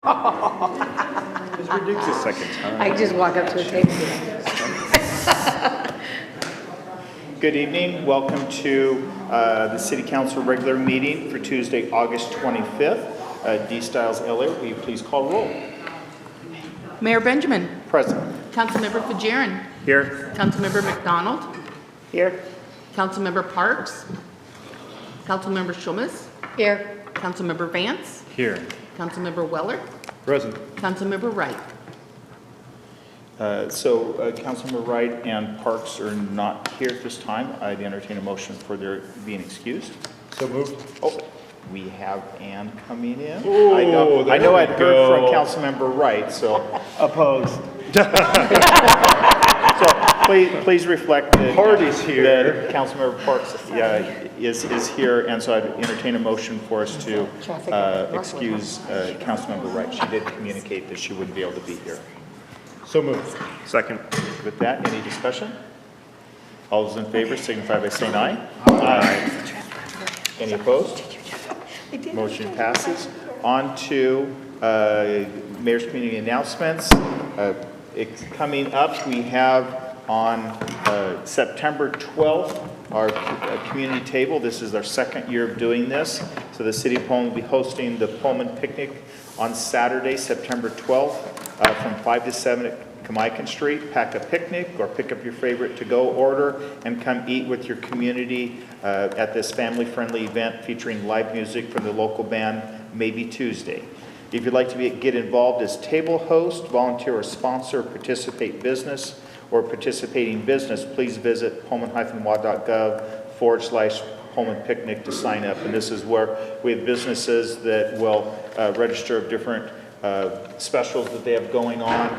It's ridiculous. Second time. I just walk up to a table. Good evening. Welcome to the City Council regular meeting for Tuesday, August 25th. D. Stiles Elliott, will you please call roll? Mayor Benjamin. Present. Councilmember Fajarin. Here. Councilmember McDonald. Here. Councilmember Parks. Councilmember Shumas. Here. Councilmember Vance. Here. Councilmember Weller. Present. Councilmember Wright. Councilmember Wright and Parks are not here at this time. I'd entertain a motion for their being excused. So moved. Oh, we have Ann coming in. Ooh, I know there I'd we heard go. from Councilmember Wright, so. Opposed. So please reflect that. Party's here. That Councilmember Parks is here, and so I'd entertain a motion for us to excuse Councilmember Wright. She did communicate that she wouldn't be able to be here. So moved. Second. With that, any discussion? All those in favor signify by saying aye. Aye. Any opposed? Motion passes. On to Mayor's Community announcements. Coming up, we have on September 12th, our community table. This is our second year of doing this. So the City of Pullman will be hosting the Pullman Picnic on Saturday, September 12th, from 5 to 7 at Kamaikan Street. Pack a picnic or pick up your favorite to-go order and come eat with your community at this family-friendly event featuring live music from the local band, Maybe Tuesday. If you'd like to get involved as table host, volunteer or sponsor, participate business, or participating business, please visit pullman-y.gov/Pullman Picnic to sign up. And this is where we have businesses that will register of different specials that they have going on.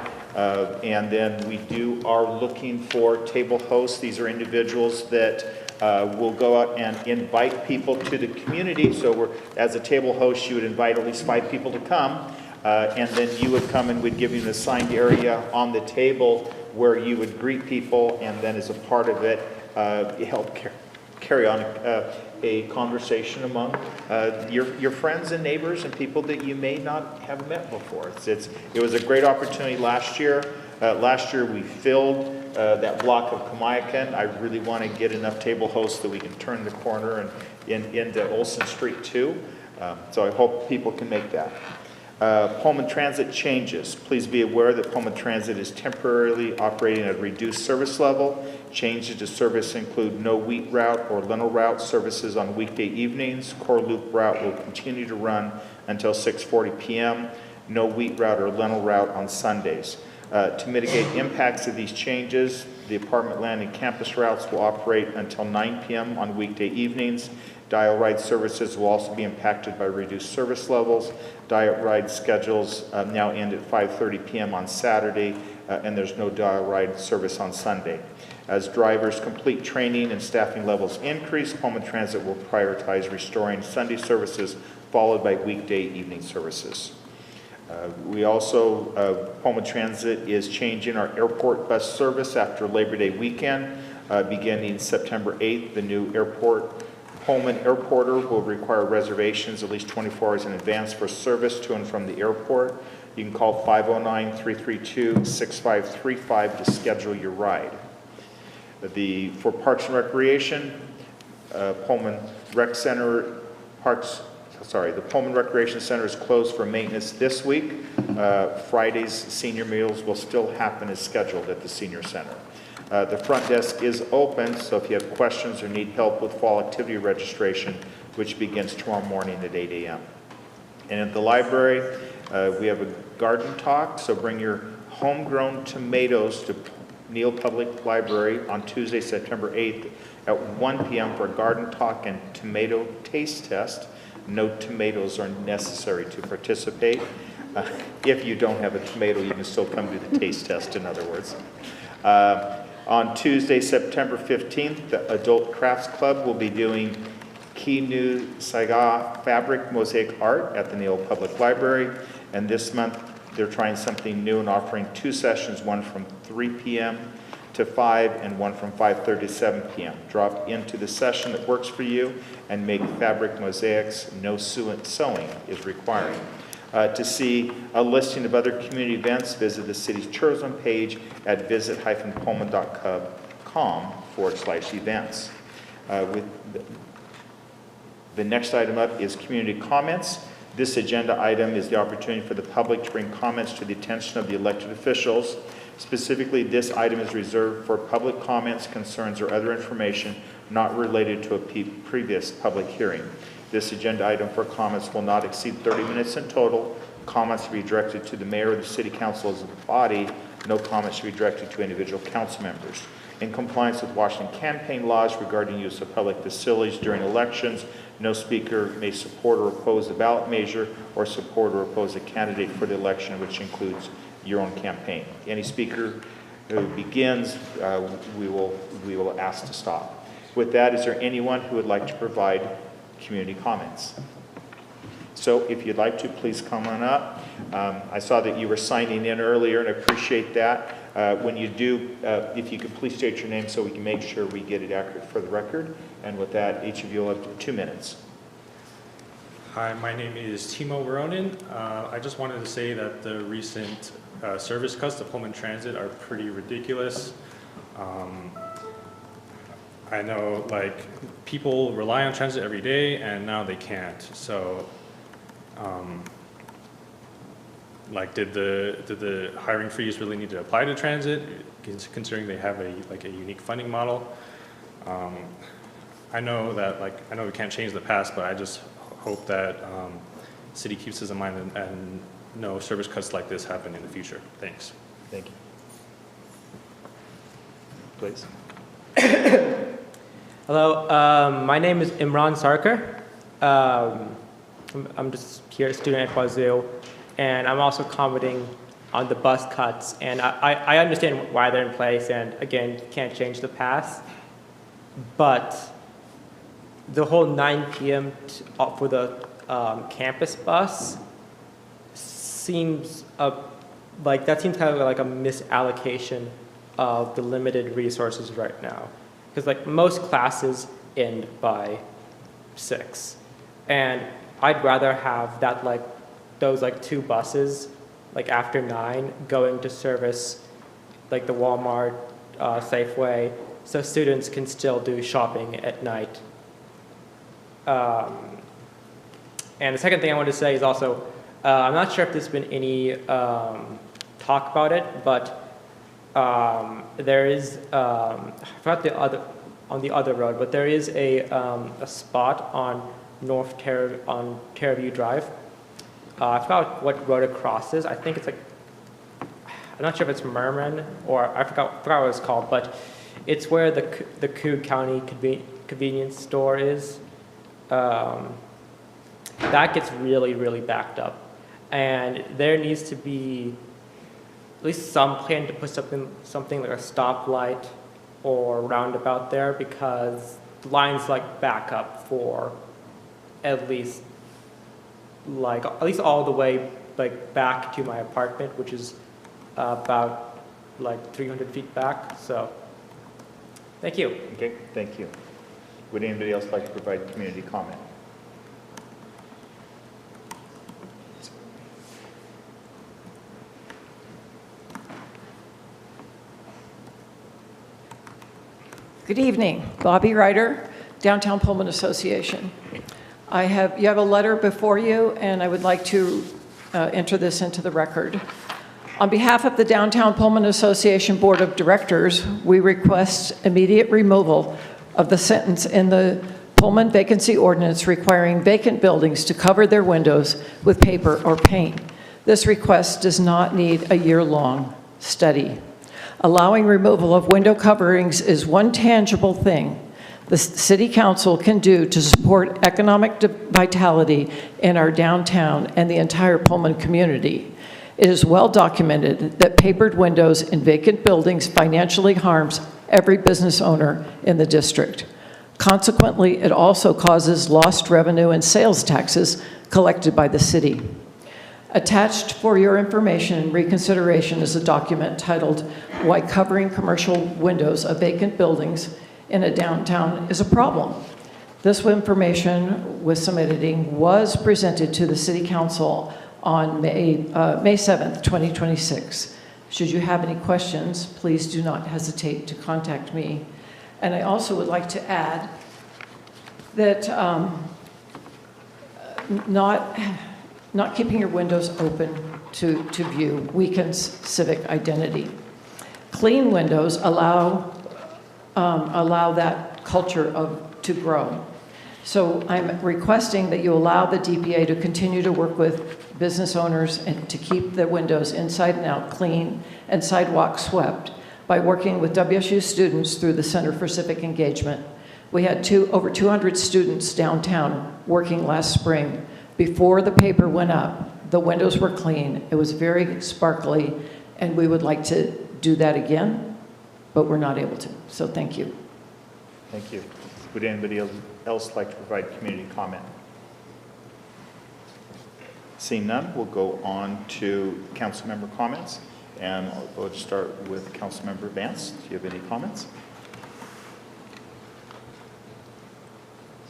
And then we are looking for table hosts. These are individuals that will go out and invite people to the community. So as a table host, you would invite at least 5 people to come. And then you would come and we'd give you an assigned area on the table where you would greet people, and then as a part of it, help carry on a conversation among your friends and neighbors and people that you may not have met before. It was a great opportunity last year. Last year we filled that block of Kamaikan. I really want to get enough table hosts that we can turn the corner and into Olson Street too. So I hope people can make that. Pullman Transit changes. Please be aware that Pullman Transit is temporarily operating at a reduced service level. Changes to service include no wheat route or lentil route services on weekday evenings. Core loop route will continue to run until 6:40 p.m. No wheat route or lentil route on Sundays. To mitigate impacts of these changes, the apartment landing campus routes will operate until 9 p.m. on weekday evenings. Dial ride services will also be impacted by reduced service levels. Dial ride schedules now end at 5:30 p.m. on Saturday, and there's no dial ride service on Sunday. As drivers complete training and staffing levels increase, Pullman Transit will prioritize restoring Sunday services, followed by weekday evening services. Pullman Transit is changing our airport bus service after Labor Day weekend. Beginning September 8th, the new Pullman Airporter will require reservations at least 24 hours in advance for service to and from the airport. You can call 509-332-6535 to schedule your ride. For Parks and Recreation, the Pullman Recreation Center is closed for maintenance this week. Friday's senior meals will still happen as scheduled at the senior center. The front desk is open, so if you have questions or need help with fall activity registration, which begins tomorrow morning at 8 a.m. And at the library, we have a garden talk, so bring your homegrown tomatoes to Neal Public Library on Tuesday, September 8th at 1 p.m. for a garden talk and tomato taste test. No tomatoes are necessary to participate. If you don't have a tomato, you can still come do the taste test, in other words. On Tuesday, September 15th, the Adult Crafts Club will be doing Kinu Saiga fabric mosaic art at the Neal Public Library. And this month, they're trying something new and offering 2 sessions, one from 3 p.m. to 5 and one from 5:30 to 7 p.m. Drop into the session that works for you and make fabric mosaics. No sewing is required. To see a listing of other community events, visit the city's tourism page at visit-pullman.com/events. The next item up is community comments. This agenda item is the opportunity for the public to bring comments to the attention of the elected officials. Specifically, this item is reserved for public comments, concerns, or other information not related to a previous public hearing. This agenda item for comments will not exceed 30 minutes in total. Comments to be directed to the mayor or the city council as a body. No comments should be directed to individual council members. In compliance with Washington campaign laws regarding use of public facilities during elections, no speaker may support or oppose a ballot measure or support or oppose a candidate for the election, which includes your own campaign. Any speaker who begins, we will ask to stop. With that, is there anyone who would like to provide community comments? So if you'd like to, please come on up. I saw that you were signing in earlier, and I appreciate that. When you do, if you could please state your name so we can make sure we get it accurate for the record. And with that, each of you will have 2 minutes. Hi, my name is Timo Veronin. I just wanted to say that the recent service cuts to Pullman Transit are pretty ridiculous. I know, like, people rely on transit every day, and now they can't. So, like, did the hiring freeze really need to apply to transit, considering they have a unique funding model? I know we can't change the past, but I just hope that city keeps this in mind and no service cuts like this happen in the future. Thanks. Thank you. Please. Hello, my name is Imran Sarkar. I'm just here, a student at Wazoo, and I'm also commenting on the bus cuts. And I understand why they're in place, and again, you can't change the past. But the whole 9 p.m. For the campus bus seems like kind of like a misallocation of the limited resources right now. Because like most classes end by 6, and I'd rather have that those 2 buses after 9 going to service like the Walmart, Safeway, so students can still do shopping at night. And the second thing I want to say is also, I'm not sure if there's been any talk about it, but there is, I forgot on the other road, but there is a spot on Terraview Drive. I forgot what road it crosses. I think it's I'm not sure if it's Merman or I forgot what it's called, but it's where the Coog County convenience store is. That gets really, really backed up. And there needs to be at least some plan to put something like a stoplight or roundabout there, because lines back up for at least all the way back to my apartment, which is about 300 feet back. So thank you. Okay, thank you. Would anybody else like to provide community comment? Good evening, Bobby Ryder, Downtown Pullman Association. You have a letter before you, and I would like to enter this into the record. On behalf of the Downtown Pullman Association Board of Directors, we request immediate removal of the sentence in the Pullman vacancy ordinance requiring vacant buildings to cover their windows with paper or paint. This request does not need a year-long study. Allowing removal of window coverings is one tangible thing the City Council can do to support economic vitality in our downtown and the entire Pullman community. It is well documented that papered windows in vacant buildings financially harms every business owner in the district. Consequently, it also causes lost revenue and sales taxes collected by the city. Attached for your information and reconsideration is a document titled "Why Covering Commercial Windows of Vacant Buildings in a Downtown is a Problem." This information, with some editing, was presented to the City Council on May 7th, 2026. Should you have any questions, please do not hesitate to contact me. And I also would like to add that not keeping your windows open to view weakens civic identity. Clean windows allow that culture to grow. So I'm requesting that you allow the DPA to continue to work with business owners and to keep the windows inside and out clean and sidewalks swept by working with WSU students through the Center for Civic Engagement. We had over 200 students downtown working last spring. Before the paper went up, the windows were clean. It was very sparkly, and we would like to do that again, but we're not able to. So thank you. Thank you. Would anybody else like to provide community comment? Seeing none, we'll go on to council member comments. And we'll start with Councilmember Vance. Do you have any comments?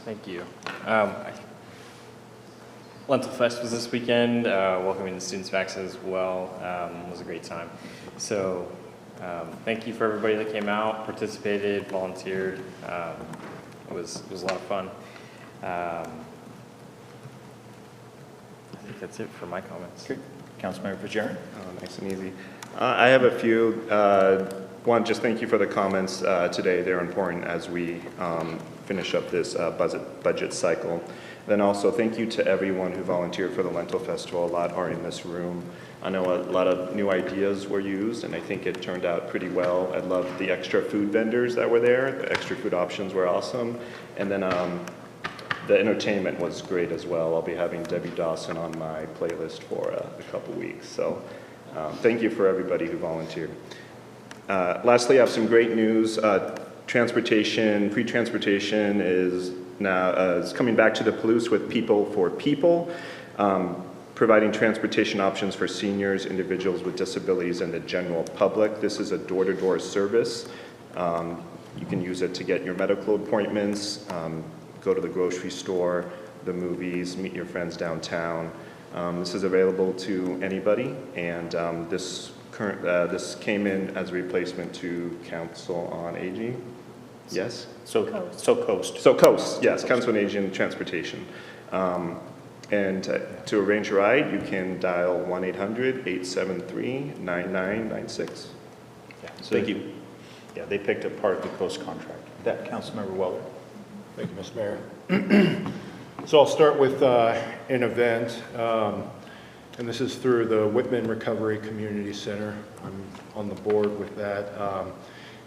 Thank you. Lentil Fest was this weekend. Welcoming the students back as well was a great time. So thank you for everybody that came out, participated, volunteered. It was a lot of fun. I think that's it for my comments. Okay. Councilmember Fitzgerald. Oh, nice and easy. I have a few. One, just thank you for the comments today. They're important as we finish up this budget cycle. Then also, thank you to everyone who volunteered for the Lentil Festival. A lot are in this room. I know a lot of new ideas were used, and I think it turned out pretty well. I loved the extra food vendors that were there. The extra food options were awesome. And then the entertainment was great as well. I'll be having Debbie Dawson on my playlist for a couple weeks. So thank you for everybody who volunteered. Lastly, I have some great news. Transportation, free transportation is now is coming back to the Palouse with People for People, providing transportation options for seniors, individuals with disabilities, and the general public. This is a door-to-door service. You can use it to get your medical appointments, go to the grocery store, the movies, meet your friends downtown. This is available to anybody, and this came in as a replacement to Council on Aging. Yes? So Coast. So Coast, yes, Council on Aging Transportation. And to arrange a ride, you can dial 1-800-873-9996. Yeah, so Thank you. Yeah, they picked up part of the Coast contract. That Councilmember Weller. Thank you, Mr. Mayor. So I'll start with an event, and this is through the Whitman Recovery Community Center. I'm on the board with that.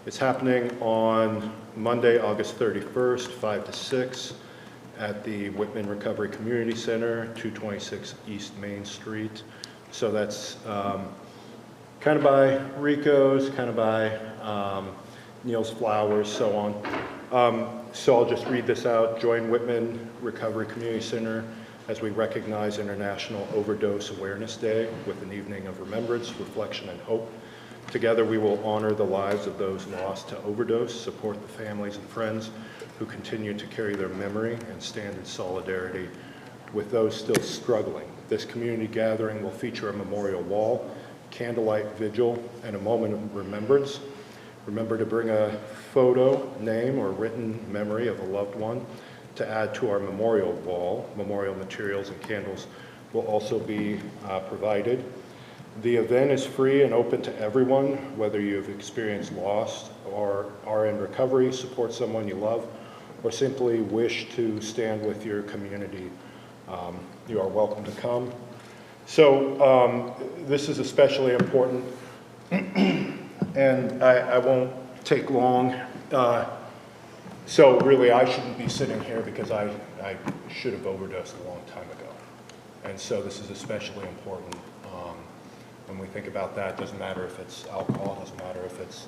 It's happening on Monday, August 31st, 5 to 6 at the Whitman Recovery Community Center, 226 East Main Street. So that's kind of by Rico's, kind of by Neil's Flowers, so on. So I'll just read this out. Join Whitman Recovery Community Center as we recognize International Overdose Awareness Day with an evening of remembrance, reflection, and hope. Together we will honor the lives of those lost to overdose, support the families and friends who continue to carry their memory, and stand in solidarity with those still struggling. This community gathering will feature a memorial wall, candlelight vigil, and a moment of remembrance. Remember to bring a photo, name, or written memory of a loved one to add to our memorial wall. Memorial materials and candles will also be provided. The event is free and open to everyone, whether you've experienced loss or are in recovery, support someone you love, or simply wish to stand with your community. You are welcome to come. So this is especially important, and I won't take long. So really, I shouldn't be sitting here because I should have overdosed a long time ago. And so this is especially important. When we think about that, it doesn't matter if it's alcohol, it doesn't matter if it's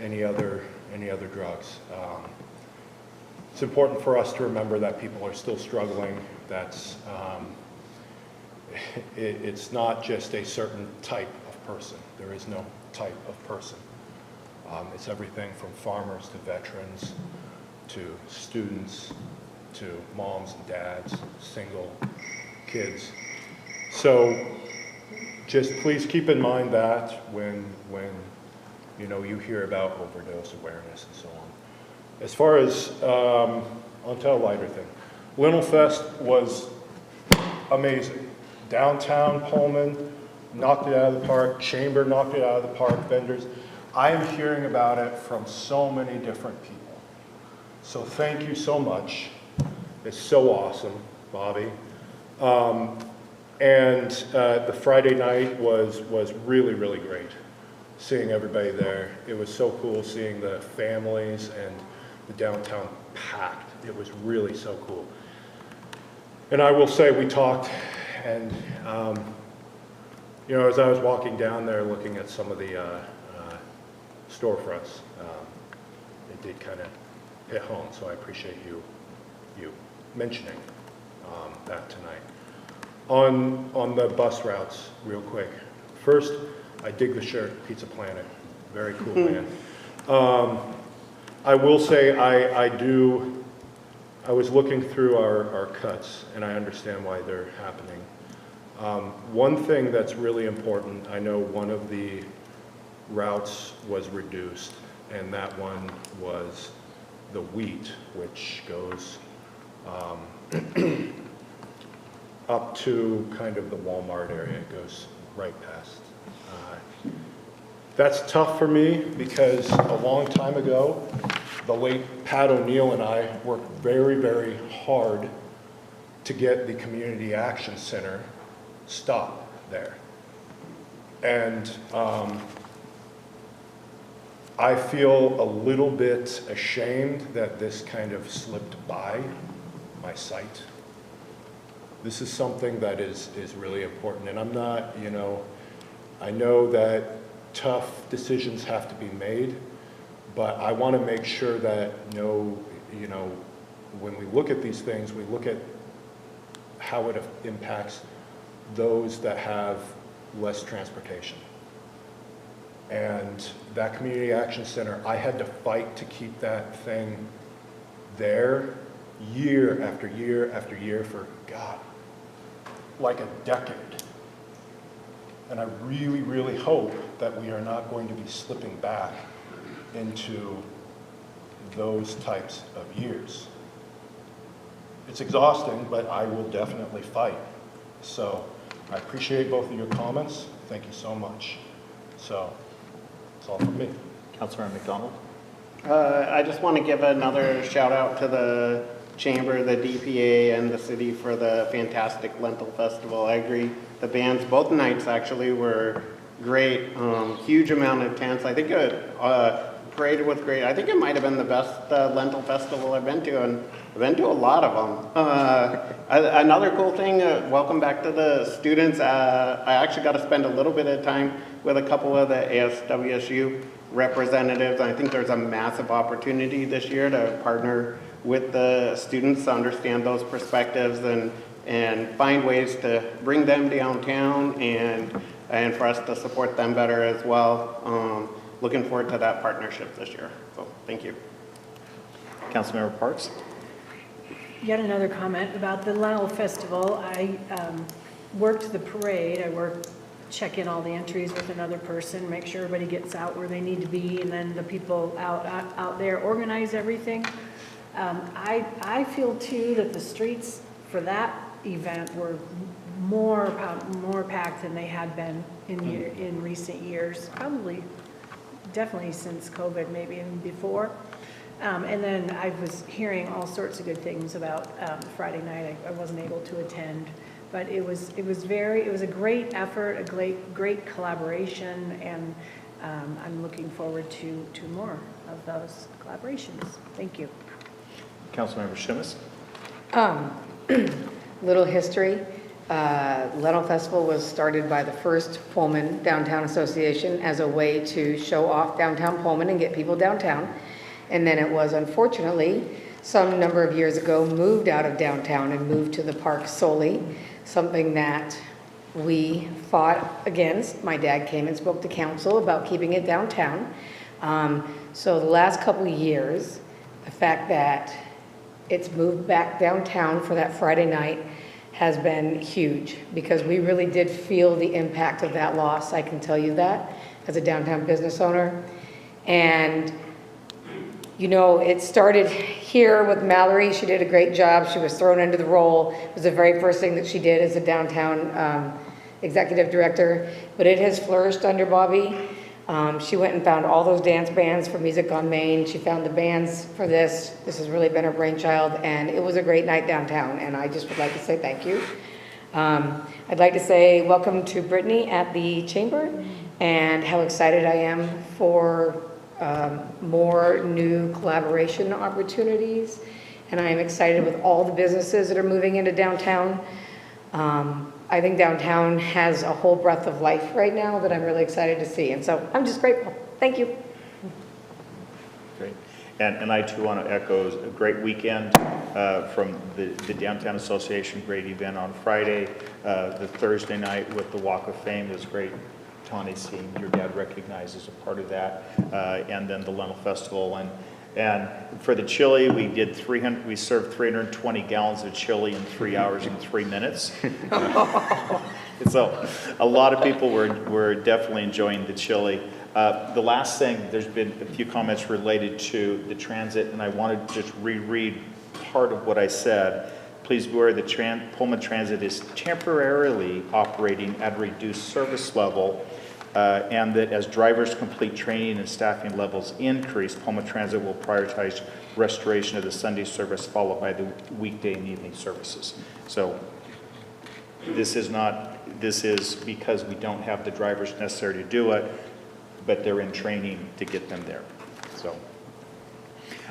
any other drugs. It's important for us to remember that people are still struggling. That's it's not just a certain type of person. There is no type of person. It's everything from farmers to veterans, to students, to moms and dads, single kids. So just please keep in mind that when you hear about overdose awareness and so on. As far as, onto a lighter thing, Lentil Fest was amazing. Downtown Pullman knocked it out of the park, Chamber knocked it out of the park, vendors. I am hearing about it from so many different people. So thank you so much. It's so awesome, Bobby. And the Friday night was really, really great. Seeing everybody there. It was so cool seeing the families and the downtown packed. It was really so cool. And I will say we talked and, as I was walking down there looking at some of the storefronts, it did kind of hit home. So I appreciate you mentioning that tonight. On the bus routes, real quick. First, I dig the shirt, Pizza Planet. Very cool, man. I will say I was looking through our cuts, and I understand why they're happening. One thing that's really important, I know one of the routes was reduced, and that one was the wheat, which goes up to kind of the Walmart area. It goes right past. That's tough for me because a long time ago, the late Pat O'Neill and I worked very, very hard to get the Community Action Center stopped there. And I feel a little bit ashamed that this kind of slipped by my sight. This is something that is really important. And I'm not, I know that tough decisions have to be made, but I want to make sure that when we look at these things, we look at how it impacts those that have less transportation. And that Community Action Center, I had to fight to keep that thing there year after year after year for, God, like a decade. And I really, really hope that we are not going to be slipping back into those types of years. It's exhausting, but I will definitely fight. So I appreciate both of your comments. Thank you so much. So that's all from me. Councilmember McDonald? I just want to give another shout out to the Chamber, the DPA, and the city for the fantastic Lentil Festival. I agree. The bands, both nights actually, were great. Huge amount of tents. I think parade was great. I think it might have been the best Lentil Festival I've been to, and I've been to a lot of them. Another cool thing, welcome back to the students. I actually got to spend a little bit of time with a couple of the ASWSU representatives. I think there's a massive opportunity this year to partner with the students to understand those perspectives and find ways to bring them downtown and for us to support them better as well. Looking forward to that partnership this year. So thank you. Councilmember Parks? Yet another comment about the Lentil Festival. I worked the parade. I check in all the entries with another person, make sure everybody gets out where they need to be, and then the people out there organize everything. I feel too that the streets for that event were more packed than they had been in recent years, probably definitely since COVID, maybe even before. And then I was hearing all sorts of good things about Friday night. I wasn't able to attend, but it was a great effort, a great collaboration, and I'm looking forward to more of those collaborations. Thank you. Councilmember Shumis? Little history. Lentil Festival was started by the first Pullman Downtown Association as a way to show off downtown Pullman and get people downtown. And then it was, unfortunately, some number of years ago, moved out of downtown and moved to the park solely, something that we fought against. My dad came and spoke to council about keeping it downtown. So the last couple of years, the fact that it's moved back downtown for that Friday night has been huge, because we really did feel the impact of that loss, I can tell you that, as a downtown business owner. And, you know, it started here with Mallory. She did a great job. She was thrown into the role. It was the very first thing that she did as a downtown executive director, but it has flourished under Bobby. She went and found all those dance bands for Music on Main. She found the bands for this. This has really been her brainchild, and it was a great night downtown, and I just would like to say thank you. I'd like to say welcome to Brittany at the Chamber, and how excited I am for more new collaboration opportunities. And I am excited with all the businesses that are moving into downtown. I think downtown has a whole breath of life right now that I'm really excited to see. And so I'm just grateful. Thank you. Great. And I too want to echo a great weekend from the Downtown Association, great event on Friday. The Thursday night with the Walk of Fame was great. Tawny, seeing your dad recognized as a part of that. And then the Lentil Festival. And for the chili, we served 320 gallons of chili in 3 hours and 3 minutes. So a lot of people were definitely enjoying the chili. The last thing, there's been a few comments related to the transit, and I wanted to just reread part of what I said. Please be aware that Pullman Transit is temporarily operating at a reduced service level, and that as drivers complete training and staffing levels increase, Pullman Transit will prioritize restoration of the Sunday service followed by the weekday and evening services. So this is because we don't have the drivers necessary to do it, but they're in training to get them there. So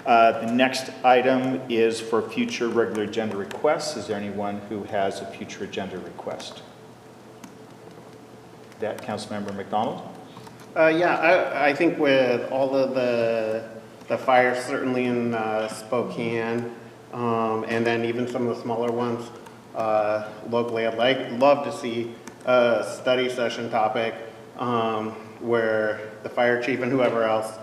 the next item is for future regular agenda requests. Is there anyone who has a future agenda request? That Councilmember McDonald? Yeah, I think with all of the fires, certainly in Spokane, and then even some of the smaller ones locally, I'd love to see a study session topic where the fire chief and whoever else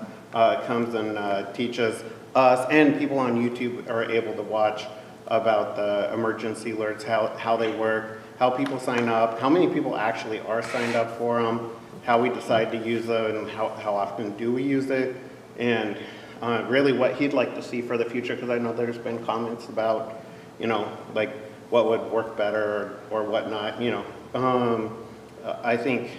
comes and teaches us, and people on YouTube are able to watch about the emergency alerts, how they work, how people sign up, how many people actually are signed up for them, how we decide to use it, and how often do we use it, and really what he'd like to see for the future, because I know there's been comments about, you know, like what would work better or whatnot, you know. I think,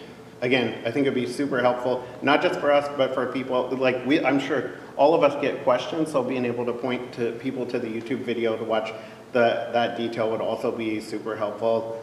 again, I think it'd be super helpful, not just for us, but for people, like I'm sure all of us get questions, so being able to point to people to the YouTube video to watch that detail would also be super helpful.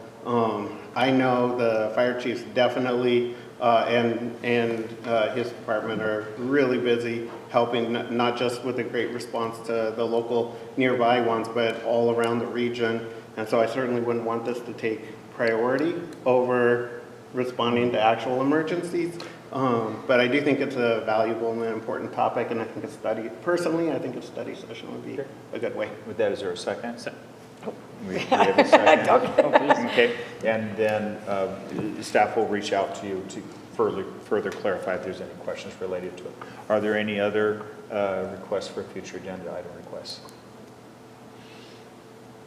I know the fire chiefs definitely and his department are really busy helping, not just with a great response to the local nearby ones, but all around the region. And so I certainly wouldn't want this to take priority over responding to actual emergencies. But I do think it's a valuable and an important topic, and I think personally, I think a study session would be a good way. With that, is there a second? We have a second. Okay, and then staff will reach out to you to further clarify if there's any questions related to it. Are there any other requests for future agenda item requests?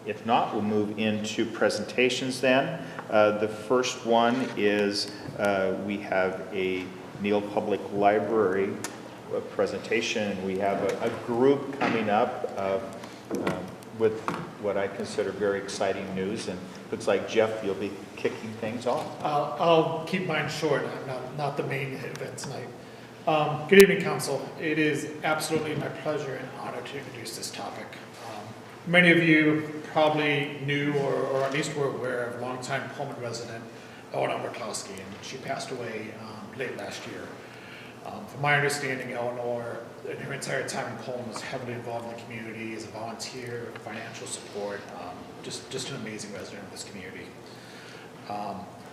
If not, we'll move into presentations then. The first one is we have a Neal Public Library presentation. We have a group coming up with what I consider very exciting news, and looks like Jeff, you'll be kicking things off. I'll keep mine short. I'm not the main event tonight. Good evening, Council. It is absolutely my pleasure and honor to introduce this topic. Many of you probably knew or at least were aware of longtime Pullman resident Eleanor Murkowski, and she passed away late last year. From my understanding, Eleanor, in her entire time in Pullman, was heavily involved in the community as a volunteer, financial support, just an amazing resident of this community.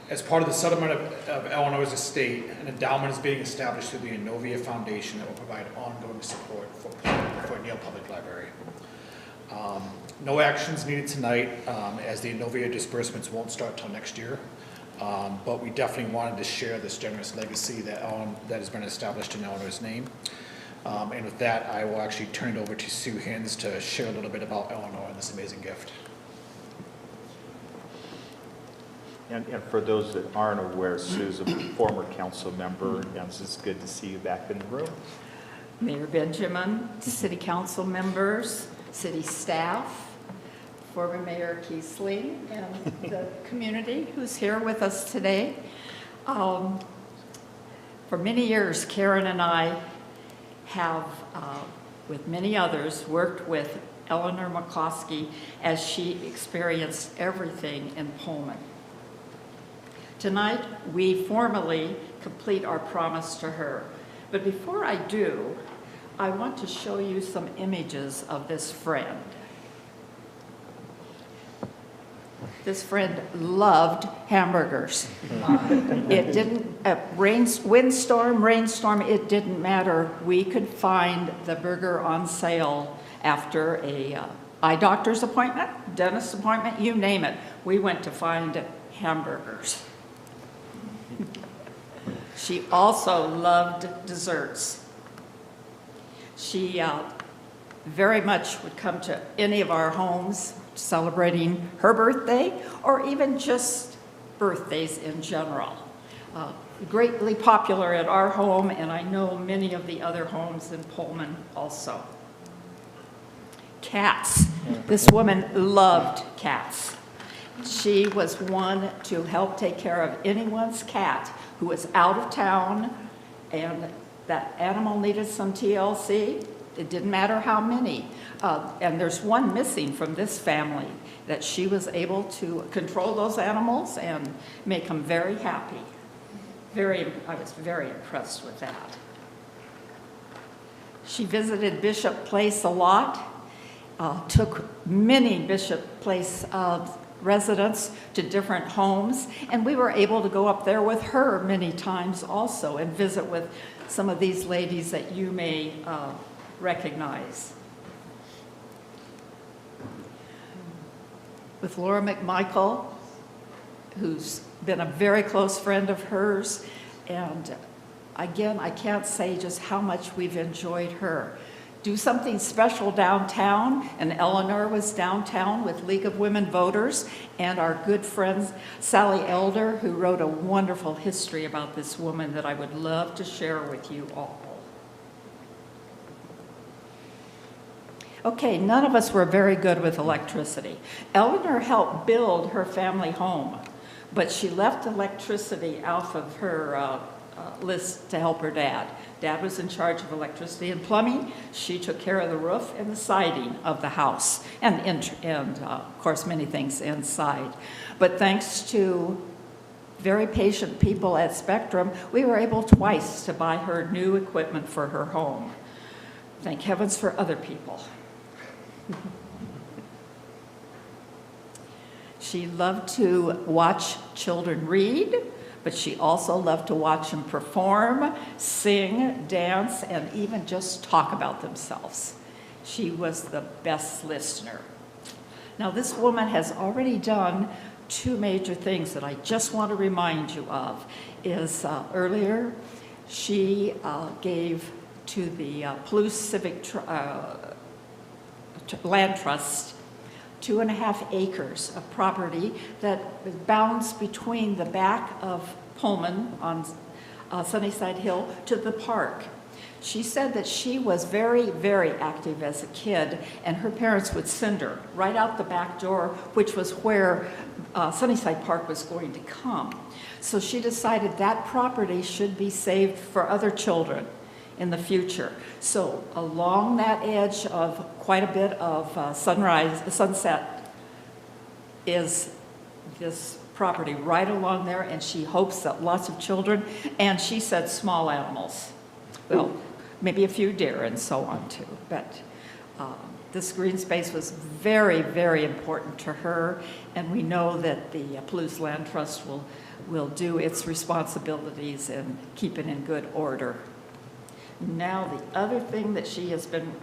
As part of the settlement of Eleanor's estate, an endowment is being established through the Inovia Foundation that will provide ongoing support for Neal Public Library. No actions needed tonight, as the Inovia disbursements won't start till next year. But we definitely wanted to share this generous legacy that has been established in Eleanor's name. And with that, I will actually turn it over to Sue Hins to share a little bit about Eleanor and this amazing gift. And for those that aren't aware, Sue's a former council member, and it's good to see you back in the room. Mayor Benjamin, city council members, city staff, former Mayor Keesley, and the community who's here with us today. For many years, Karen and I have, with many others, worked with Eleanor McCloskey as she experienced everything in Pullman. Tonight, we formally complete our promise to her. But before I do, I want to show you some images of this friend. This friend loved hamburgers. It didn't, windstorm, rainstorm, it didn't matter. We could find the burger on sale after a eye doctor's appointment, dentist appointment, you name it. We went to find hamburgers. She also loved desserts. She very much would come to any of our homes celebrating her birthday or even just birthdays in general. Greatly popular at our home, and I know many of the other homes in Pullman also. Cats. This woman loved cats. She was one to help take care of anyone's cat who was out of town and that animal needed some TLC. It didn't matter how many. And there's one missing from this family that she was able to control those animals and make them very happy. I was very impressed with that. She visited Bishop Place a lot, took many Bishop Place residents to different homes, and we were able to go up there with her many times also and visit with some of these ladies that you may recognize. With Laura McMichael, who's been a very close friend of hers, and again, I can't say just how much we've enjoyed her. Do something special downtown, and Eleanor was downtown with League of Women Voters and our good friend Sally Elder, who wrote a wonderful history about this woman that I would love to share with you all. Okay, none of us were very good with electricity. Eleanor helped build her family home, but she left electricity out of her list to help her dad. Dad was in charge of electricity and plumbing. She took care of the roof and the siding of the house and of course, many things inside. But thanks to very patient people at Spectrum, we were able twice to buy her new equipment for her home. Thank heavens for other people. She loved to watch children read, but she also loved to watch them perform, sing, dance, and even just talk about themselves. She was the best listener. Now, this woman has already done two major things that I just want to remind you of. Earlier, she gave to the Palouse Civic Land Trust 2.5 acres of property that bounds between the back of Pullman on Sunnyside Hill to the park. She said that she was very, very active as a kid, and her parents would send her right out the back door, which was where Sunnyside Park was going to come. So she decided that property should be saved for other children in the future. So along that edge of quite a bit of sunset is this property right along there, and she hopes that lots of children, and she said small animals, well, maybe a few deer and so on too, but this green space was very, very important to her, and we know that the Palouse Land Trust will do its responsibilities and keep it in good order. Now, the other thing that she has been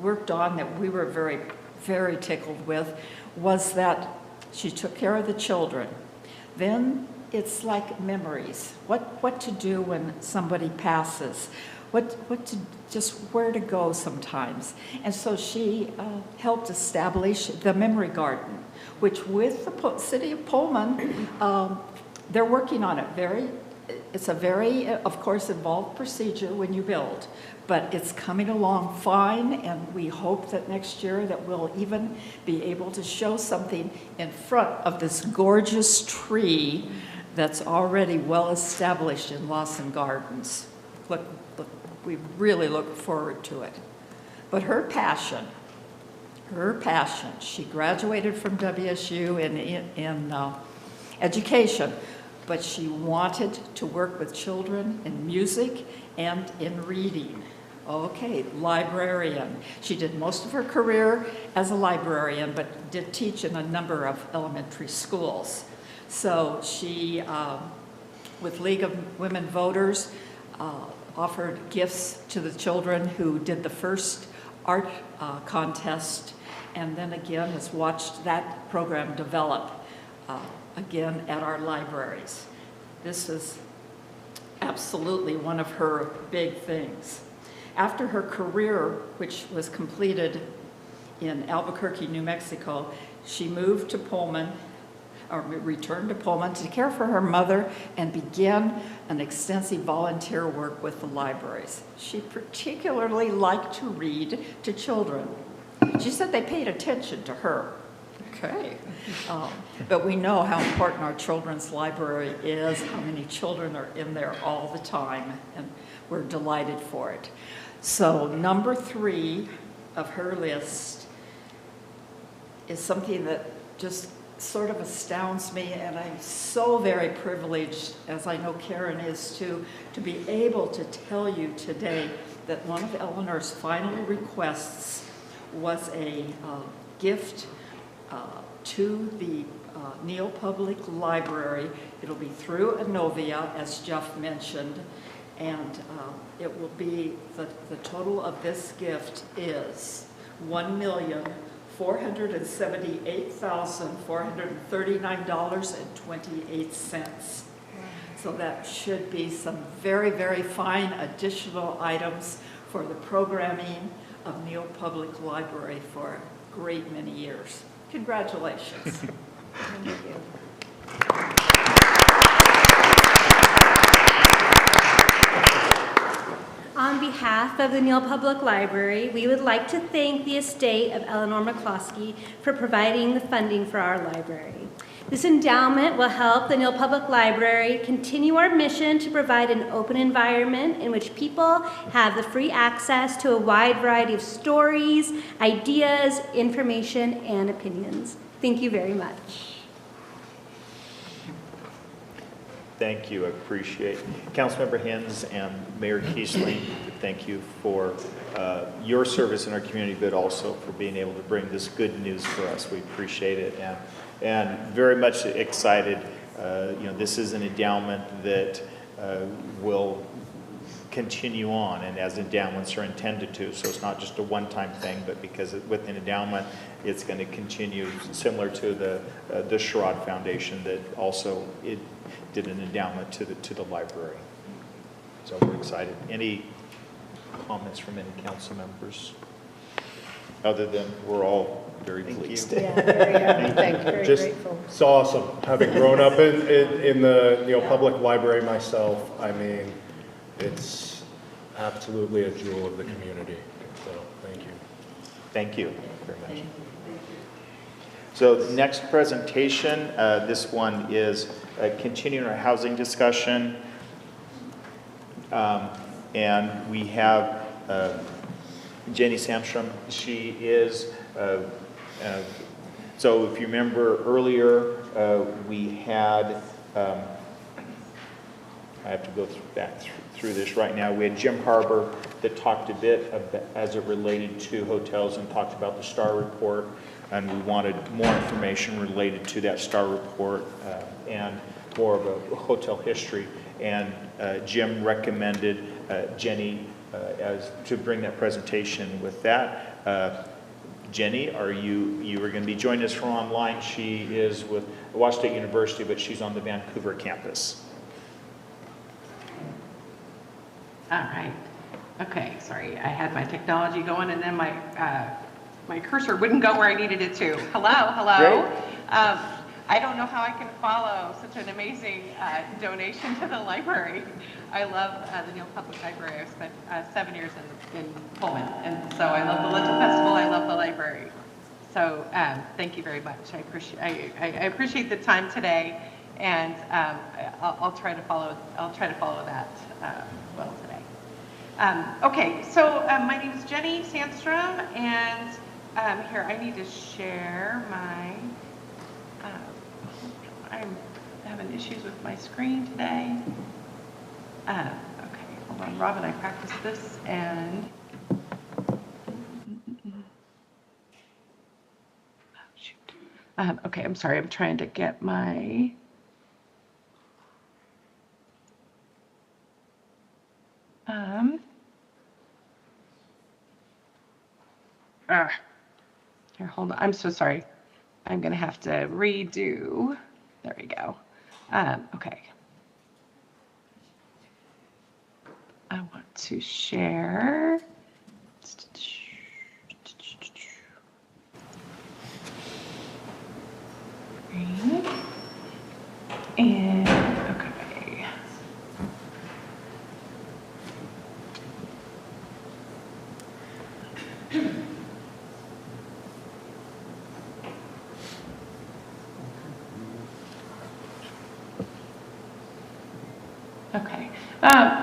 worked on that we were very, very tickled with was that she took care of the children. Then it's like memories. What to do when somebody passes. What to just where to go sometimes. And so she helped establish the Memory Garden, which with the city of Pullman, they're working on it. It's a very, of course, involved procedure when you build, but it's coming along fine, and we hope that next year that we'll even be able to show something in front of this gorgeous tree that's already well established in Lawson Gardens. Look, we really look forward to it. But her passion, she graduated from WSU in education, but she wanted to work with children in music and in reading. Okay, librarian. She did most of her career as a librarian, but did teach in a number of elementary schools. So she, with League of Women Voters, offered gifts to the children who did the first art contest, and then again has watched that program develop again at our libraries. This is absolutely one of her big things. After her career, which was completed in Albuquerque, New Mexico, she moved to Pullman, or returned to Pullman to care for her mother and began an extensive volunteer work with the libraries. She particularly liked to read to children. She said they paid attention to her. Okay. But we know how important our children's library is, how many children are in there all the time, and we're delighted for it. So number 3 of her list is something that just sort of astounds me, and I'm so very privileged, as I know Karen is too, to be able to tell you today that one of Eleanor's final requests was a gift to the Neal Public Library. It'll be through Inovia, as Jeff mentioned, and it will be, the total of this gift is $1,478,439.28. So that should be some very, very fine additional items for the programming of Neal Public Library for a great many years. Congratulations. Thank you. On behalf of the Neal Public Library, we would like to thank the estate of Eleanor McCloskey for providing the funding for our library. This endowment will help the Neal Public Library continue our mission to provide an open environment in which people have the free access to a wide variety of stories, ideas, information, and opinions. Thank you very much. Thank you, I appreciate it. Councilmember Hens and Mayor Kiesling, thank you for your service in our community, but also for being able to bring this good news for us. We appreciate it, and very much excited. This is an endowment that will continue on, and as endowments are intended to. So it's not just a one-time thing, but because with an endowment, it's going to continue, similar to the Sherrod Foundation that also did an endowment to the library. So we're excited. Any comments from any council members? Other than we're all very pleased. Yeah, very happy. Thank you. Very Just, grateful. it's awesome. Having grown up in the Neal Public Library myself, I mean, it's absolutely a jewel of the community. So thank you. Thank you very much. So the next presentation, this one is continuing our housing discussion. And we have Jenny Samstrom. She is, so if you remember earlier, we had, I have to go back through this right now. We had Jim Harbour that talked a bit about, as it related to hotels, and talked about the STAR report, and we wanted more information related to that STAR report and more of a hotel history. And Jim recommended Jenny to bring that presentation with that. Jenny, you are going to be joining us from online. She is with Washington State University, but she's on the Vancouver campus. All right. Okay, sorry, I had my technology going and then my cursor wouldn't go where I needed it to. Hello. I don't know how I can follow such an amazing donation to the library. I love the Neal Public Library. I've spent 7 years in Pullman, and so I love the Lentil Festival. I love the library. So thank you very much. I appreciate the time today, and I'll try to follow that well today. Okay, so my name is Jenny Sandstrom, and here I need to share my. I'm having issues with my screen today. Okay, hold on. Rob and I practiced this, and okay, I'm sorry. I'm trying to get my. Here, hold on. I'm so sorry. I'm going to have to redo. There we go. Okay. I want to share. And okay. Okay.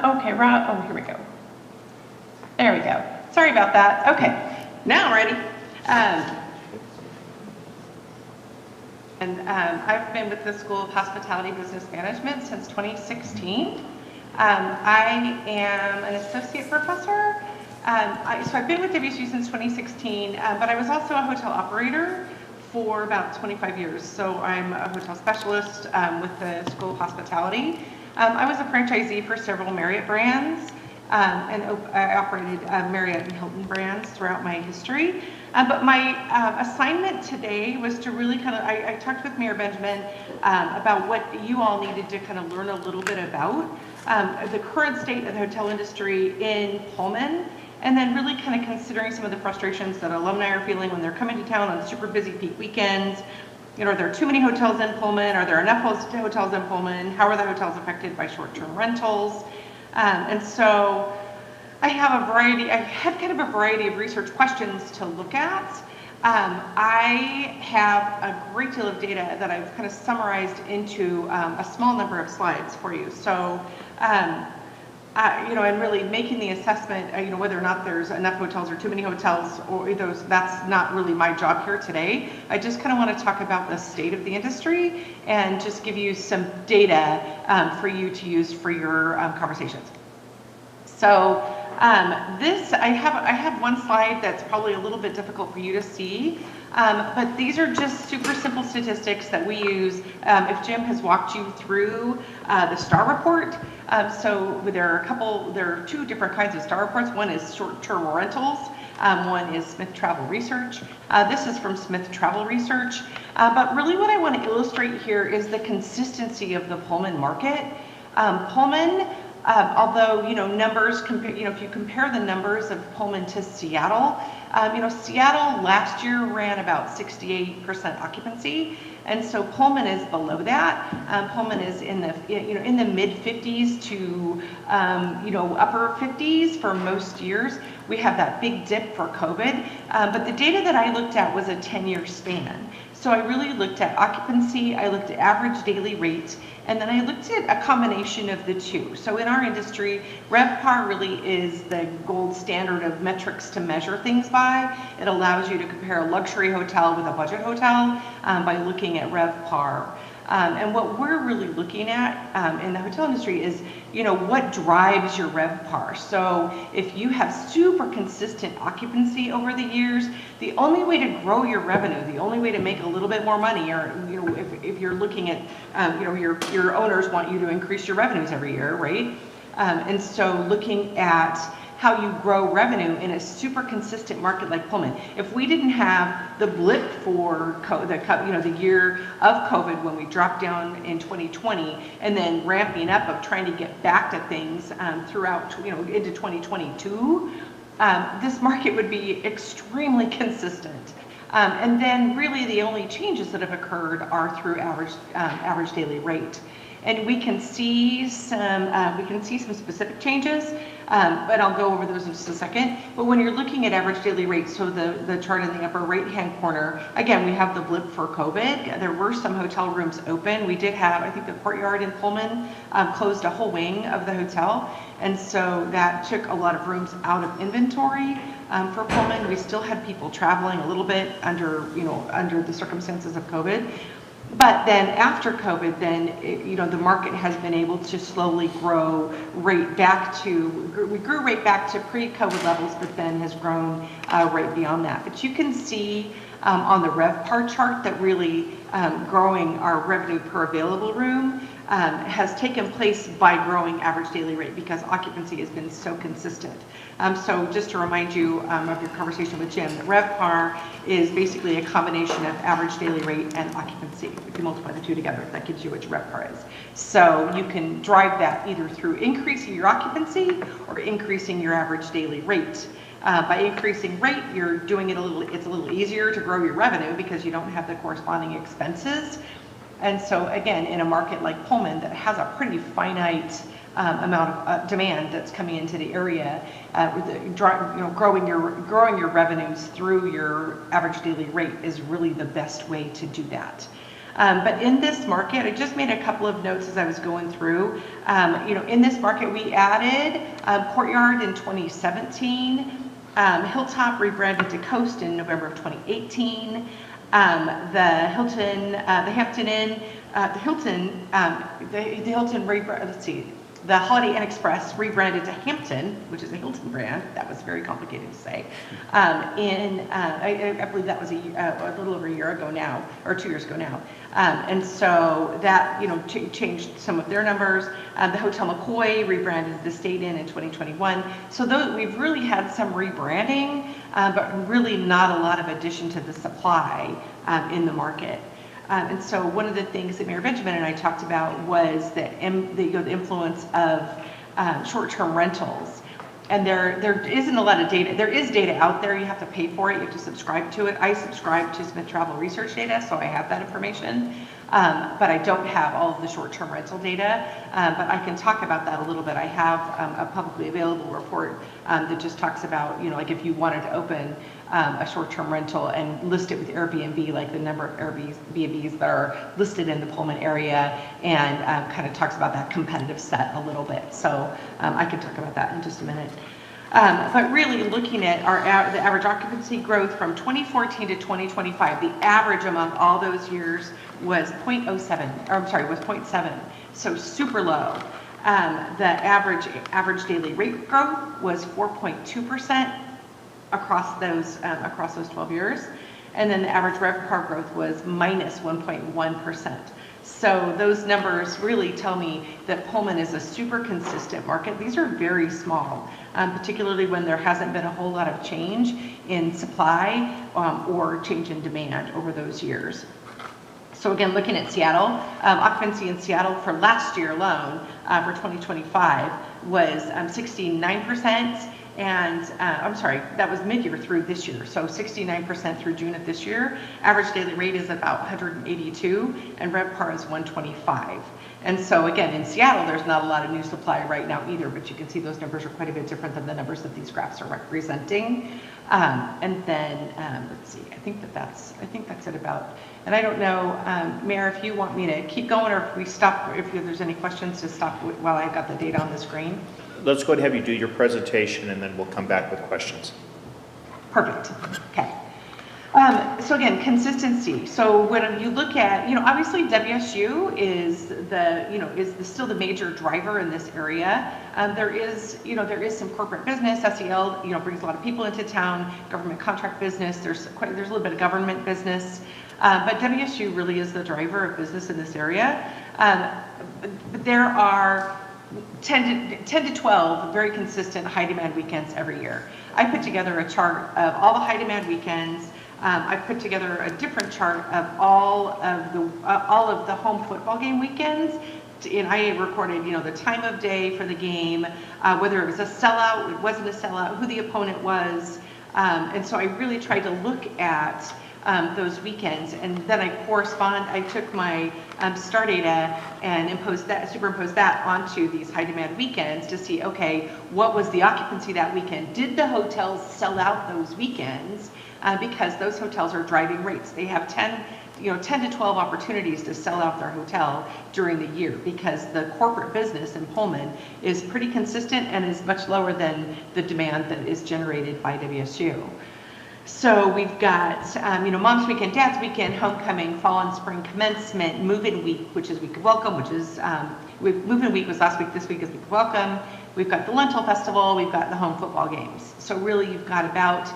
Okay, Rob. Oh, here we go. There we go. Sorry about that. Okay. Now I'm ready. I've been with the School of Hospitality Business Management since 2016. I am an associate professor. So I've been with WSU since 2016, but I was also a hotel operator for about 25 years. So I'm a hotel specialist with the School of Hospitality. I was a franchisee for several Marriott brands, and I operated Marriott and Hilton brands throughout my history. But my assignment today was to really kind of, I talked with Mayor Benjamin about what you all needed to kind of learn a little bit about the current state of the hotel industry in Pullman, and then really kind of considering some of the frustrations that alumni are feeling when they're coming to town on super busy peak weekends. You know, are there too many hotels in Pullman? Are there enough hotels in Pullman? How are the hotels affected by short-term rentals? And so I have kind of a variety of research questions to look at. I have a great deal of data that I've kind of summarized into a small number of slides for you. So, you know, and really making the assessment, you know, whether or not there's enough hotels or too many hotels, or those, that's not really my job here today. I just kind of want to talk about the state of the industry and just give you some data for you to use for your conversations. So this, I have one slide that's probably a little bit difficult for you to see, but these are just super simple statistics that we use if Jim has walked you through the STAR report. So there are two different kinds of STAR reports. One is short-term rentals. One is Smith Travel Research. This is from Smith Travel Research. But really what I want to illustrate here is the consistency of the Pullman market. Pullman, although, you know, numbers, you know, if you compare the numbers of Pullman to Seattle, you know, Seattle last year ran about 68% occupancy, and so Pullman is below that. Pullman is in the, you know, in the mid 50s to, you know, upper 50s for most years. We have that big dip for COVID, but the data that I looked at was a 10-year span. So I really looked at occupancy, I looked at average daily rate, and then I looked at a combination of the two. So in our industry, RevPAR really is the gold standard of metrics to measure things by. It allows you to compare a luxury hotel with a budget hotel by looking at RevPAR. And what we're really looking at in the hotel industry is, you know, what drives your RevPAR. So if you have super consistent occupancy over the years, the only way to grow your revenue, the only way to make a little bit more money, or, you know, if you're looking at, you know, your owners want you to increase your revenues every year, right? And so looking at how you grow revenue in a super consistent market like Pullman. If we didn't have the blip for the year of COVID when we dropped down in 2020, and then ramping up of trying to get back to things throughout into 2022, this market would be extremely consistent. And then really the only changes that have occurred are through average daily rate. And we can see some specific changes, but I'll go over those in just a second. But when you're looking at average daily rate, so the chart in the upper right-hand corner, again, we have the blip for COVID. There were some hotel rooms open. We did have, I think the Courtyard in Pullman closed a whole wing of the hotel. And so that took a lot of rooms out of inventory. For Pullman, we still had people traveling a little bit under the circumstances of COVID. But then after COVID, the market has been able to slowly grow rate back to, we grew rate back to pre-COVID levels, but then has grown right beyond that. But you can see on the RevPAR chart that really growing our revenue per available room has taken place by growing average daily rate because occupancy has been so consistent. So just to remind you of your conversation with Jim, that RevPAR is basically a combination of average daily rate and occupancy. If you multiply the two together, that gives you what your RevPAR is. So you can drive that either through increasing your occupancy or increasing your average daily rate. By increasing rate, you're doing it's a little easier to grow your revenue because you don't have the corresponding expenses. And so again, in a market like Pullman that has a pretty finite amount of demand that's coming into the area, growing your revenues through your average daily rate is really the best way to do that. But in this market, I just made a couple of notes as I was going through. In this market, we added Courtyard in 2017, Hilltop rebranded to Coast in November of 2018. The Hilton, the Hampton Inn, the Holiday Inn Express rebranded to Hampton, which is a Hilton brand. That was very complicated to say. I believe that was a little over a year ago now, or 2 years ago now. And so that changed some of their numbers. The Hotel McCoy rebranded the State Inn in 2021. So we've really had some rebranding, but really not a lot of addition to the supply in the market. And so one of the things that Mayor Benjamin and I talked about was the influence of short-term rentals. And there isn't a lot of data. There is data out there. You have to pay for it. You have to subscribe to it. I subscribe to Smith Travel Research data, so I have that information. But I don't have all of the short-term rental data. But I can talk about that a little bit. I have a publicly available report that just talks about, like if you wanted to open a short-term rental and list it with Airbnb, like the number of Airbnbs that are listed in the Pullman area, and kind of talks about that competitive set a little bit. So I can talk about that in just a minute. But really looking at the average occupancy growth from 2014 to 2025, the average among all those years was 0.7, so super low. The average daily rate growth was 4.2%. across those 12 years. And then the average RevPAR growth was minus 1.1%. So those numbers really tell me that Pullman is a super consistent market. These are very small, particularly when there hasn't been a whole lot of change in supply or change in demand over those years. So again, looking at Seattle, occupancy in Seattle for last year alone for 2025 was 69%. And I'm sorry, that was mid-year through this year. So 69% through June of this year. Average daily rate is about 182 and RevPAR is 125. And so again, in Seattle, there's not a lot of new supply right now either, but you can see those numbers are quite a bit different than the numbers that these graphs are representing. And then, let's see, I think that's it about, and I don't know, Mayor, if you want me to keep going or if we stop, if there's any questions to stop while I've got the data on the screen. Let's go ahead and have you do your presentation, and then we'll come back with questions. Perfect. Okay. So again, consistency. So when you look at, obviously WSU is still the major driver in this area. There is some corporate business. SEL, brings a lot of people into town. Government contract business. There's a little bit of government business, but WSU really is the driver of business in this area. But there are 10 to 12 very consistent high demand weekends every year. I put together a chart of all the high demand weekends. I put together a different chart of all of the home football game weekends. And I recorded, the time of day for the game, whether it was a sellout, it wasn't a sellout, who the opponent was. And so I really tried to look at those weekends, and then I took my star data and superimposed that onto these high demand weekends to see, okay, what was the occupancy that weekend? Did the hotels sell out those weekends? Because those hotels are driving rates. They have 10 to 12 opportunities to sell out their hotel during the year, because the corporate business in Pullman is pretty consistent and is much lower than the demand that is generated by WSU. So we've got, Mom's Weekend, Dad's Weekend, Homecoming, Fall and Spring Commencement, Move-In Week, which is Week of Welcome, which is, Move-In Week was last week, this week is Week of Welcome. We've got the Lentil Festival, we've got the home football games. So really you've got about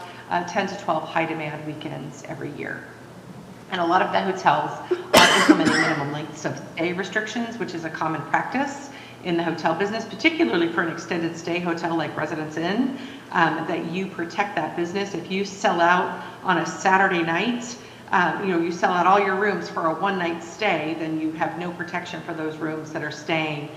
10 to 12 high demand weekends every year. And a lot of the hotels are implementing minimum lengths of stay restrictions, which is a common practice in the hotel business, particularly for an extended stay hotel like Residence Inn, that you protect that business. If you sell out on a Saturday night, you sell out all your rooms for a one-night stay, then you have no protection for those rooms that are staying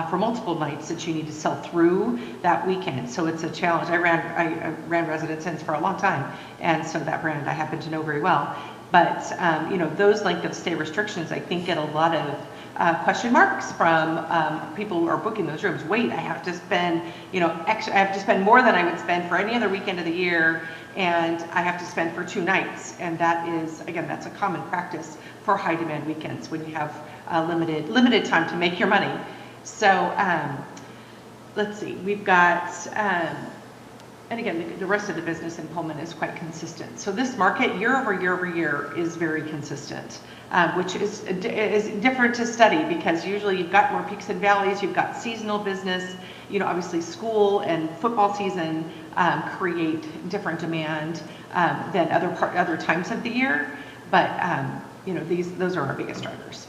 for multiple nights that you need to sell through that weekend. So it's a challenge. I ran Residence Inns for a long time, and so that brand I happen to know very well. But those length of stay restrictions, I think, get a lot of question marks from people who are booking those rooms. Wait, I have to spend, I have to spend more than I would spend for any other weekend of the year, and I have to spend for 2 nights. And that is, again, that's a common practice for high demand weekends when you have limited time to make your money. So let's see, we've got, and again, the rest of the business in Pullman is quite consistent. So this market year over year is very consistent, which is different to study, because usually you've got more peaks and valleys, you've got seasonal business, obviously school and football season create different demand than other times of the year, but those are our biggest drivers.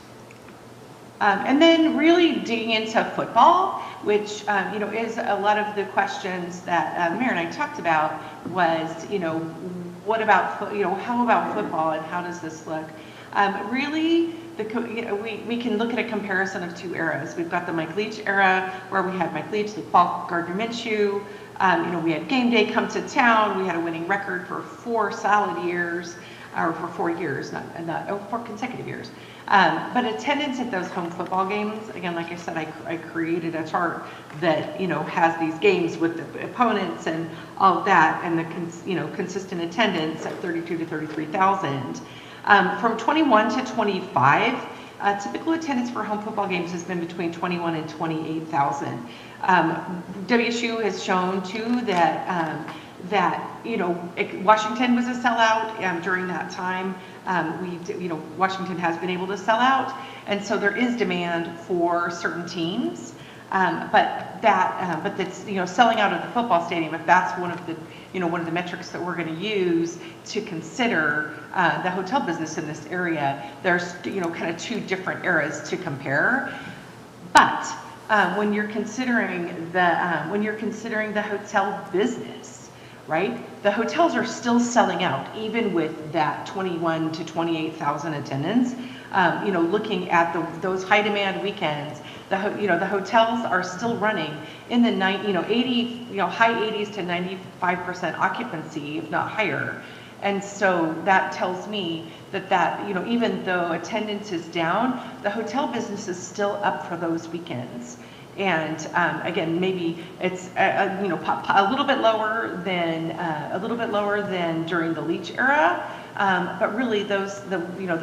And then really digging into football, which is a lot of the questions that the mayor and I talked about was, what about, how about football and how does this look? Really, we can look at a comparison of 2 eras. We've got the Mike Leach era, where we had Mike Leach, Luke Falk, Gardner Minshew. We had Game Day come to town. We had a winning record for 4 solid years, or for 4 years, not 4 consecutive years. But attendance at those home football games, again, like I said, I created a chart that, has these games with the opponents and all of that, and the consistent attendance at 32 to 33,000. From 21 to 25, typical attendance for home football games has been between 21 and 28,000. WSU has shown too that Washington was a sellout during that time. Washington has been able to sell out, and so there is demand for certain teams. But that's selling out of the football stadium. If that's one of the metrics that we're going to use to consider the hotel business in this area, there's kind of 2 different eras to compare. But when you're considering the hotel business, right? The hotels are still selling out, even with that 21 to 28,000 attendance. Looking at those high demand weekends, the hotels are still running in the high 80s to 95% occupancy, if not higher. And so that tells me that even though attendance is down, the hotel business is still up for those weekends. And again, maybe it's a little bit lower than during the Leach era, but really the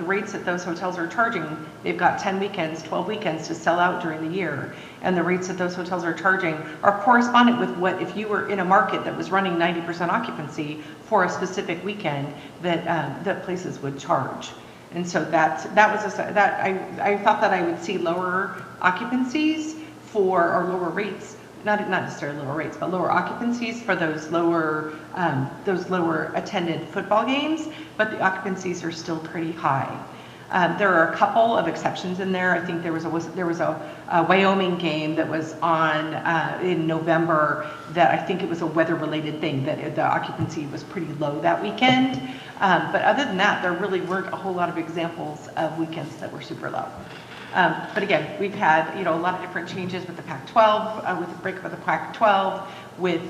rates that those hotels are charging, they've got 10 weekends, 12 weekends to sell out during the year, and the rates that those hotels are charging are correspondent with what if you were in a market that was running 90% occupancy for a specific weekend that places would charge. And so I thought that I would see lower occupancies or lower rates, not necessarily lower rates, but lower occupancies for those lower attended football games, but the occupancies are still pretty high. There are a couple of exceptions in there. I think there was a Wyoming game that was on in November that I think it was a weather-related thing, that the occupancy was pretty low that weekend. But other than that, there really weren't a whole lot of examples of weekends that were super low. But again, we've had, a lot of different changes with the Pac-12, with the breakup of the Pac-12, with,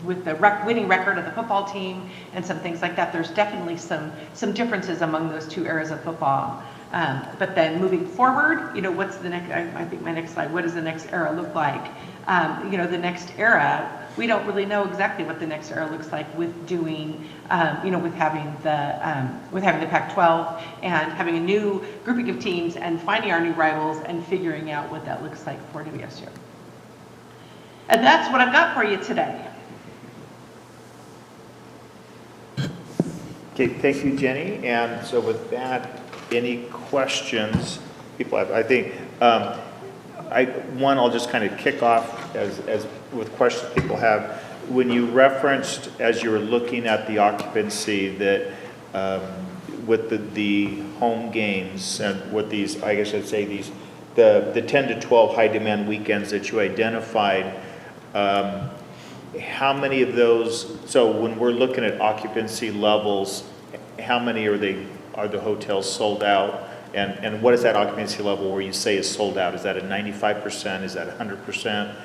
with the winning record of the football team and some things like that. There's definitely some differences among those two eras of football. But then moving forward, what's the next, I think my next slide, what does the next era look like? The next era, we don't really know exactly what the next era looks like with doing, with having the Pac-12 and having a new grouping of teams and finding our new rivals and figuring out what that looks like for WSU. And that's what I've got for you today. Okay, thank you, Jenny. And so with that, any questions people have? I think, I'll just kind of kick off as with questions people have. When you referenced, as you were looking at the occupancy, that with the home games and with these, I guess I'd say the 10 to 12 high demand weekends that you identified, how many of those, so when we're looking at occupancy levels, how many are the hotels sold out? And what is that occupancy level where you say is sold out? Is that a 95%? Is that 100%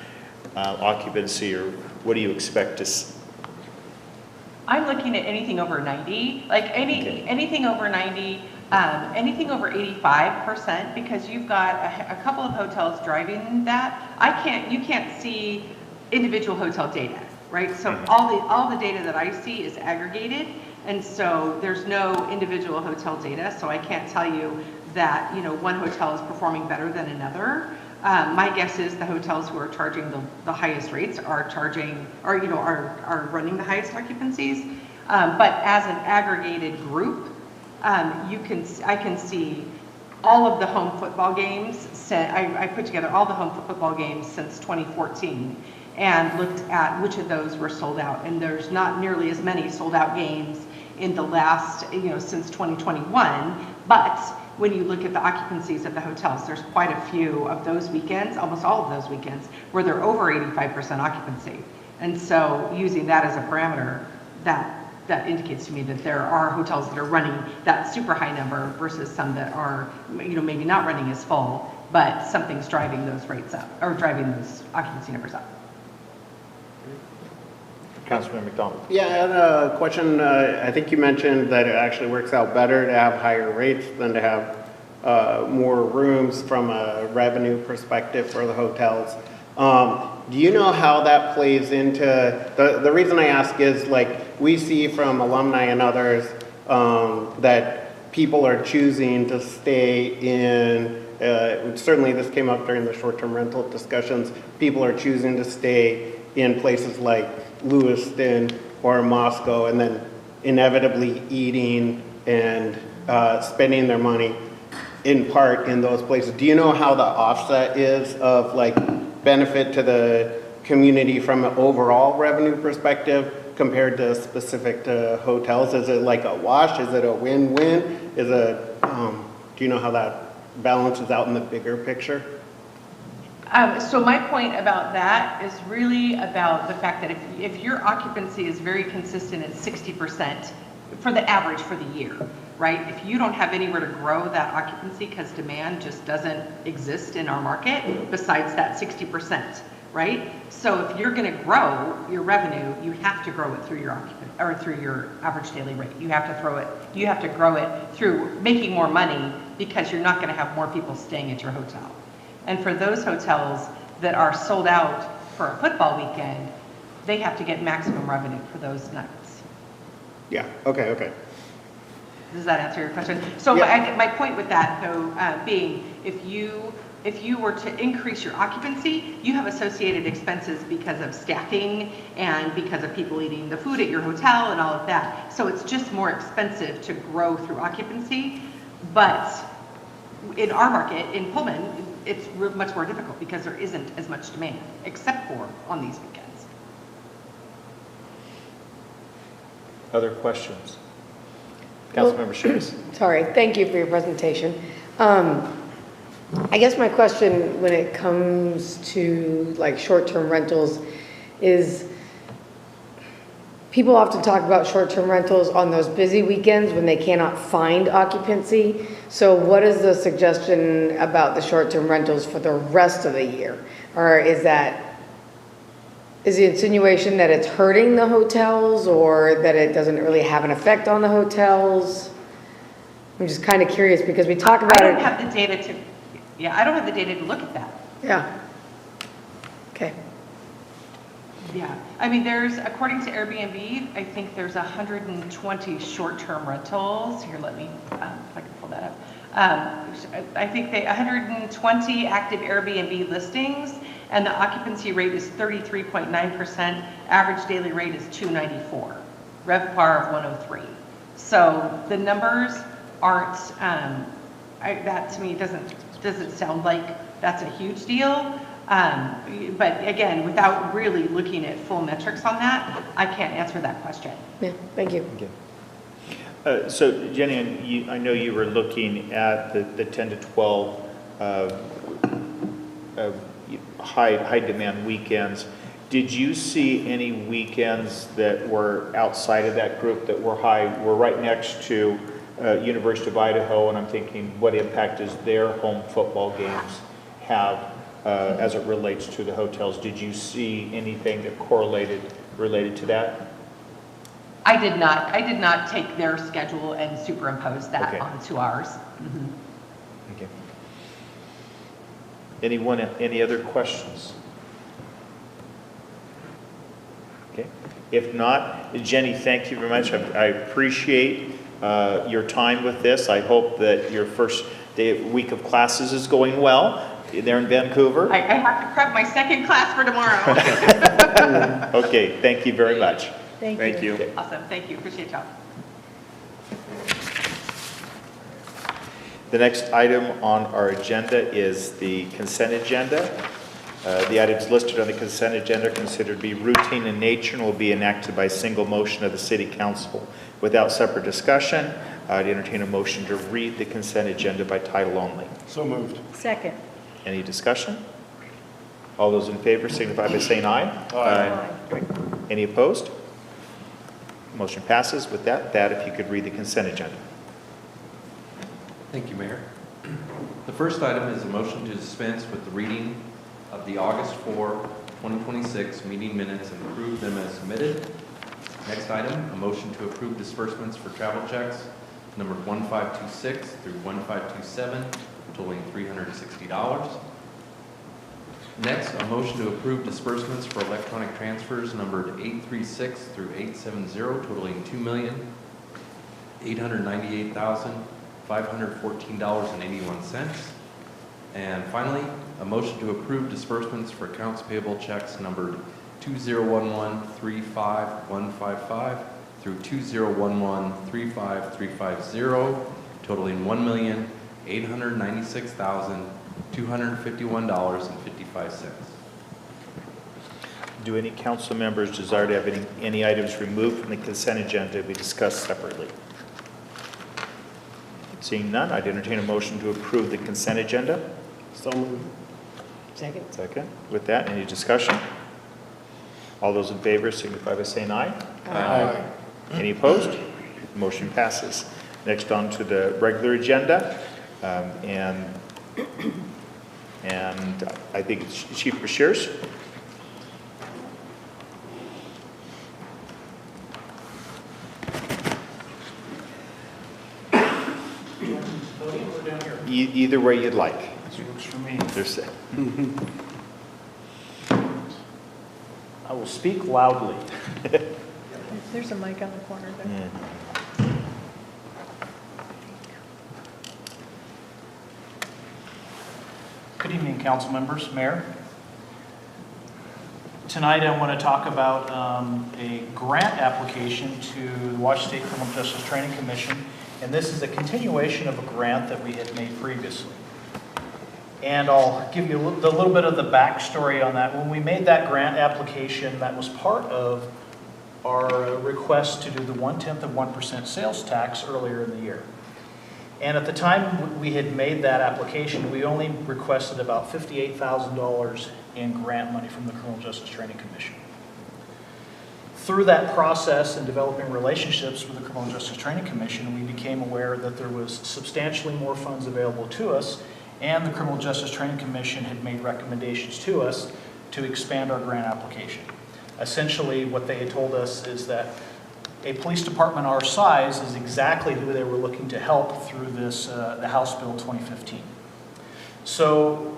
occupancy? Or what do you expect to see? I'm looking at anything over 90, like anything over 90, anything over 85%, because you've got a couple of hotels driving that. You can't see individual hotel data, right? So all the data that I see is aggregated, and so there's no individual hotel data, so I can't tell you that one hotel is performing better than another. My guess is the hotels who are charging the highest rates are running the highest occupancies. But as an aggregated group, I can see all of the home football games. I put together all the home football games since 2014 and looked at which of those were sold out. And there's not nearly as many sold out games in the last, since 2021. But when you look at the occupancies of the hotels, there's quite a few of those weekends, almost all of those weekends, where they're over 85% occupancy. And so using that as a parameter, that indicates to me that there are hotels that are running that super high number versus some that are, maybe not running as full, but something's driving those rates up, or driving those occupancy numbers up. Councilman McDonald. Yeah, I had a question. I think you mentioned that it actually works out better to have higher rates than to have more rooms from a revenue perspective for the hotels. Do you know how that plays into, the reason I ask is, like, we see from alumni and others that people are choosing to stay in, certainly this came up during the short-term rental discussions, people are choosing to stay in places like Lewiston or Moscow, and then inevitably eating and spending their money in part in those places. Do you know how the offset is of like benefit to the community from an overall revenue perspective compared to specific to hotels? Is it like a wash? Is it a win-win? Is it, do you know how that balances out in the bigger picture? So my point about that is really about the fact that if your occupancy is very consistent at 60% for the average for the year, right? If you don't have anywhere to grow that occupancy because demand just doesn't exist in our market besides that 60%, right? So if you're going to grow your revenue, you have to grow it through your through your average daily rate. You have to grow it through making more money, because you're not going to have more people staying at your hotel. And for those hotels that are sold out for a football weekend, they have to get maximum revenue for those nights. Yeah, okay. Does that answer your question? So yeah. My point with that, though, being if you were to increase your occupancy, you have associated expenses because of staffing and because of people eating the food at your hotel and all of that. So it's just more expensive to grow through occupancy. But in our market, in Pullman, it's much more difficult because there isn't as much demand, except for on these weekends. Other questions? Councilmember Schultz. Sorry, thank you for your presentation. I guess my question when it comes to like short-term rentals is people often talk about short-term rentals on those busy weekends when they cannot find occupancy. So what is the suggestion about the short-term rentals for the rest of the year? Or is the insinuation that it's hurting the hotels or that it doesn't really have an effect on the hotels? I'm just kind of curious because we talk about it. I don't have the data to, I don't have the data to look at that. Yeah. Okay. Yeah, I mean, according to Airbnb, I think there's 120 short-term rentals. Here, let me, if I can pull that up. I think 120 active Airbnb listings, and the occupancy rate is 33.9%. Average daily rate is $294. RevPAR of 103. So the numbers aren't. That to me doesn't sound like that's a huge deal. But again, without really looking at full metrics on that, I can't answer that question. Yeah, thank you. Okay. So Jenny, I know you were looking at the 10 to 12 high demand weekends. Did you see any weekends that were outside of that group that were high? We're right next to University of Idaho, and I'm thinking, what impact does their home football games have as it relates to the hotels? Did you see anything that related to that? I did not take their schedule and superimpose that onto ours. Mm-hmm. Okay. Any other questions? Okay. If not, Jenny, thank you very much. I appreciate your time with this. I hope that your first week of classes is going well there in Vancouver. I have to prep my second class for tomorrow. Okay, thank you very much. Thank you. Okay. Awesome, thank you, appreciate y'all. The next item on our agenda is the consent agenda. The items listed on the consent agenda are considered to be routine in nature and will be enacted by single motion of the City Council. Without separate discussion, I'd entertain a motion to read the consent agenda by title only. So moved. Second. Any discussion? All those in favor signify by saying aye. Aye. Any opposed? Motion passes. With that, if you could read the consent agenda. Thank you, Mayor. The first item is a motion to dispense with the reading of the August 4, 2026 meeting minutes and approve them as submitted. Next item, a motion to approve disbursements for travel checks numbered 1526 through 1527, totaling $360. Next, a motion to approve disbursements for electronic transfers numbered 836 through 870, totaling $2,898,514.81. And finally, a motion to approve disbursements for accounts payable checks numbered 2011-35155 through 2011-35350, totaling $1,896,251.55. Do any council members desire to have any items removed from the consent agenda to be discussed separately? Seeing none, I'd entertain a motion to approve the consent agenda. So moved. Second. Second. With that, any discussion? All those in favor signify by saying aye. Aye. Any opposed? Motion passes. Next on to the regular agenda, and I think it's Chief Bashir's. Either way you'd like. Works for me. There's I will speak loudly. There's a mic on the corner there. Yeah. Good evening, council members, mayor. Tonight I want to talk about a grant application to the Washington State Criminal Justice Training Commission, and this is a continuation of a grant that we had made previously. And I'll give you a little bit of the backstory on that. When we made that grant application, that was part of our request to do the 0.1% sales tax earlier in the year. And at the time we had made that application, we only requested about $58,000 in grant money from the Criminal Justice Training Commission. Through that process and developing relationships with the Criminal Justice Training Commission, we became aware that there was substantially more funds available to us, and the Criminal Justice Training Commission had made recommendations to us to expand our grant application. Essentially, what they had told us is that a police department our size is exactly who they were looking to help through this, the House Bill 2015. So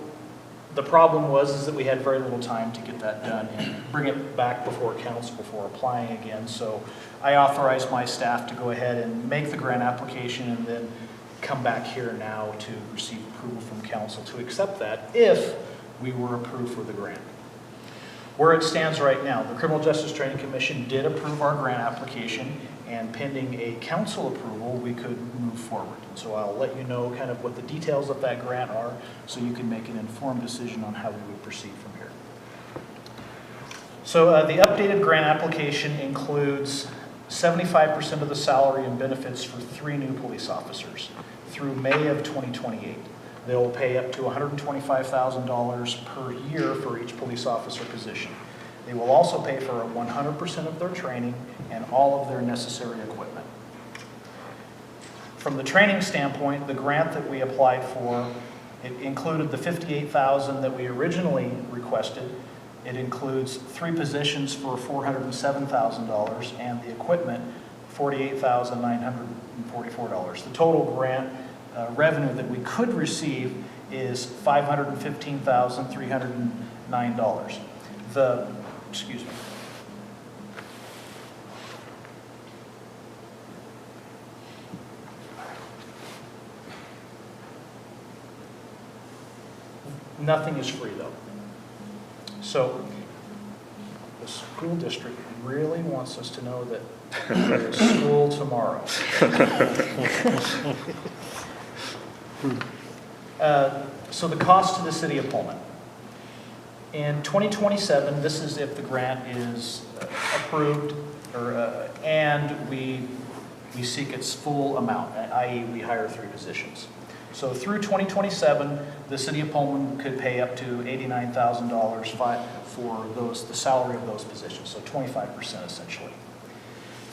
the problem was that we had very little time to get that done and bring it back before council before applying again. So I authorized my staff to go ahead and make the grant application and then come back here now to receive approval from council to accept that if we were approved for the grant. Where it stands right now, the Criminal Justice Training Commission did approve our grant application, and pending a council approval, we could move forward. So I'll let you know kind of what the details of that grant are so you can make an informed decision on how we would proceed from here. So the updated grant application includes 75% of the salary and benefits for 3 new police officers through May of 2028. They will pay up to $125,000 per year for each police officer position. They will also pay for 100% of their training and all of their necessary equipment. From the training standpoint, the grant that we applied for, it included the $58,000 that we originally requested. It includes 3 positions for $407,000 and the equipment, $48,944. The total grant revenue that we could receive is $515,309. Excuse me. Nothing is free though. So the school district really wants us to know that there is school tomorrow. So the cost to the city of Pullman. In 2027, this is if the grant is approved and we seek its full amount, i.e. we hire 3 positions. So through 2027, the city of Pullman could pay up to $89,000 for the salary of those positions, so 25% essentially.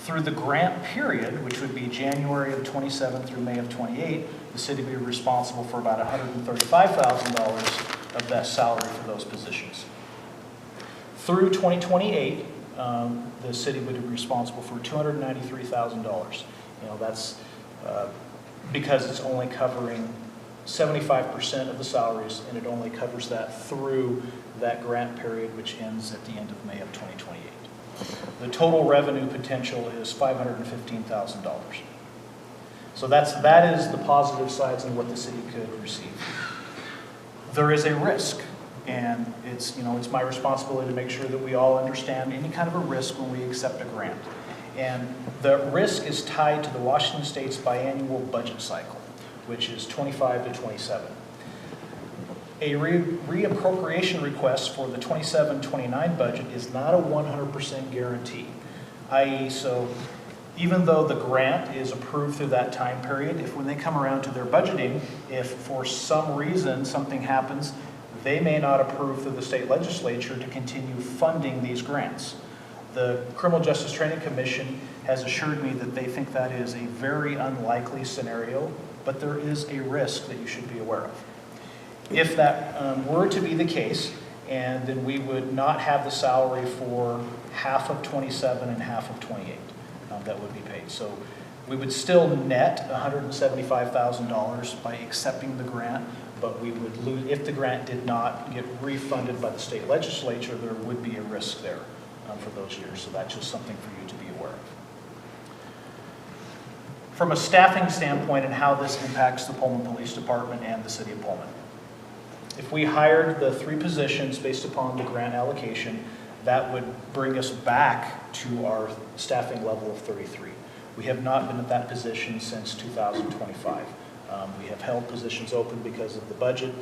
Through the grant period, which would be January of 27 through May of 28, the city would be responsible for about $135,000 of that salary for those positions. Through 2028, the city would be responsible for $293,000. That's because it's only covering 75% of the salaries, and it only covers that through that grant period, which ends at the end of May of 2028. The total revenue potential is $515,000. So that is the positive sides and what the city could receive. There is a risk, and it's my responsibility to make sure that we all understand any kind of a risk when we accept a grant. And the risk is tied to the Washington State's biannual budget cycle, which is 25 to 27. A reappropriation request for the 27-29 budget is not a 100% guarantee, i.e. so even though the grant is approved through that time period, if when they come around to their budgeting, if for some reason something happens, they may not approve through the state legislature to continue funding these grants. The Criminal Justice Training Commission has assured me that they think that is a very unlikely scenario, but there is a risk that you should be aware of. If that were to be the case, and then we would not have the salary for half of 27 and half of 28 that would be paid. So we would still net $175,000 by accepting the grant, but we would lose, if the grant did not get refunded by the state legislature, there would be a risk there for those years. So that's just something for you to be aware of. From a staffing standpoint and how this impacts the Pullman Police Department and the city of Pullman. If we hired the 3 positions based upon the grant allocation, that would bring us back to our staffing level of 33. We have not been at that position since 2025. We have held positions open because of the budget.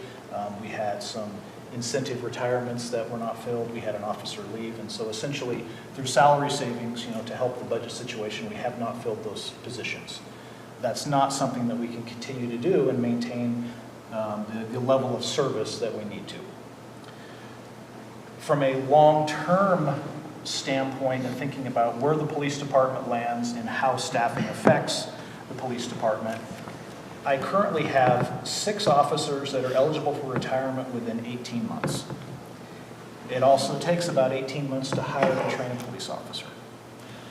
We had some incentive retirements that were not filled. We had an officer leave. And so essentially, through salary savings, to help the budget situation, we have not filled those positions. That's not something that we can continue to do and maintain the level of service that we need to. From a long-term standpoint and thinking about where the police department lands and how staffing affects the police department, I currently have 6 officers that are eligible for retirement within 18 months. It also takes about 18 months to hire and train a police officer.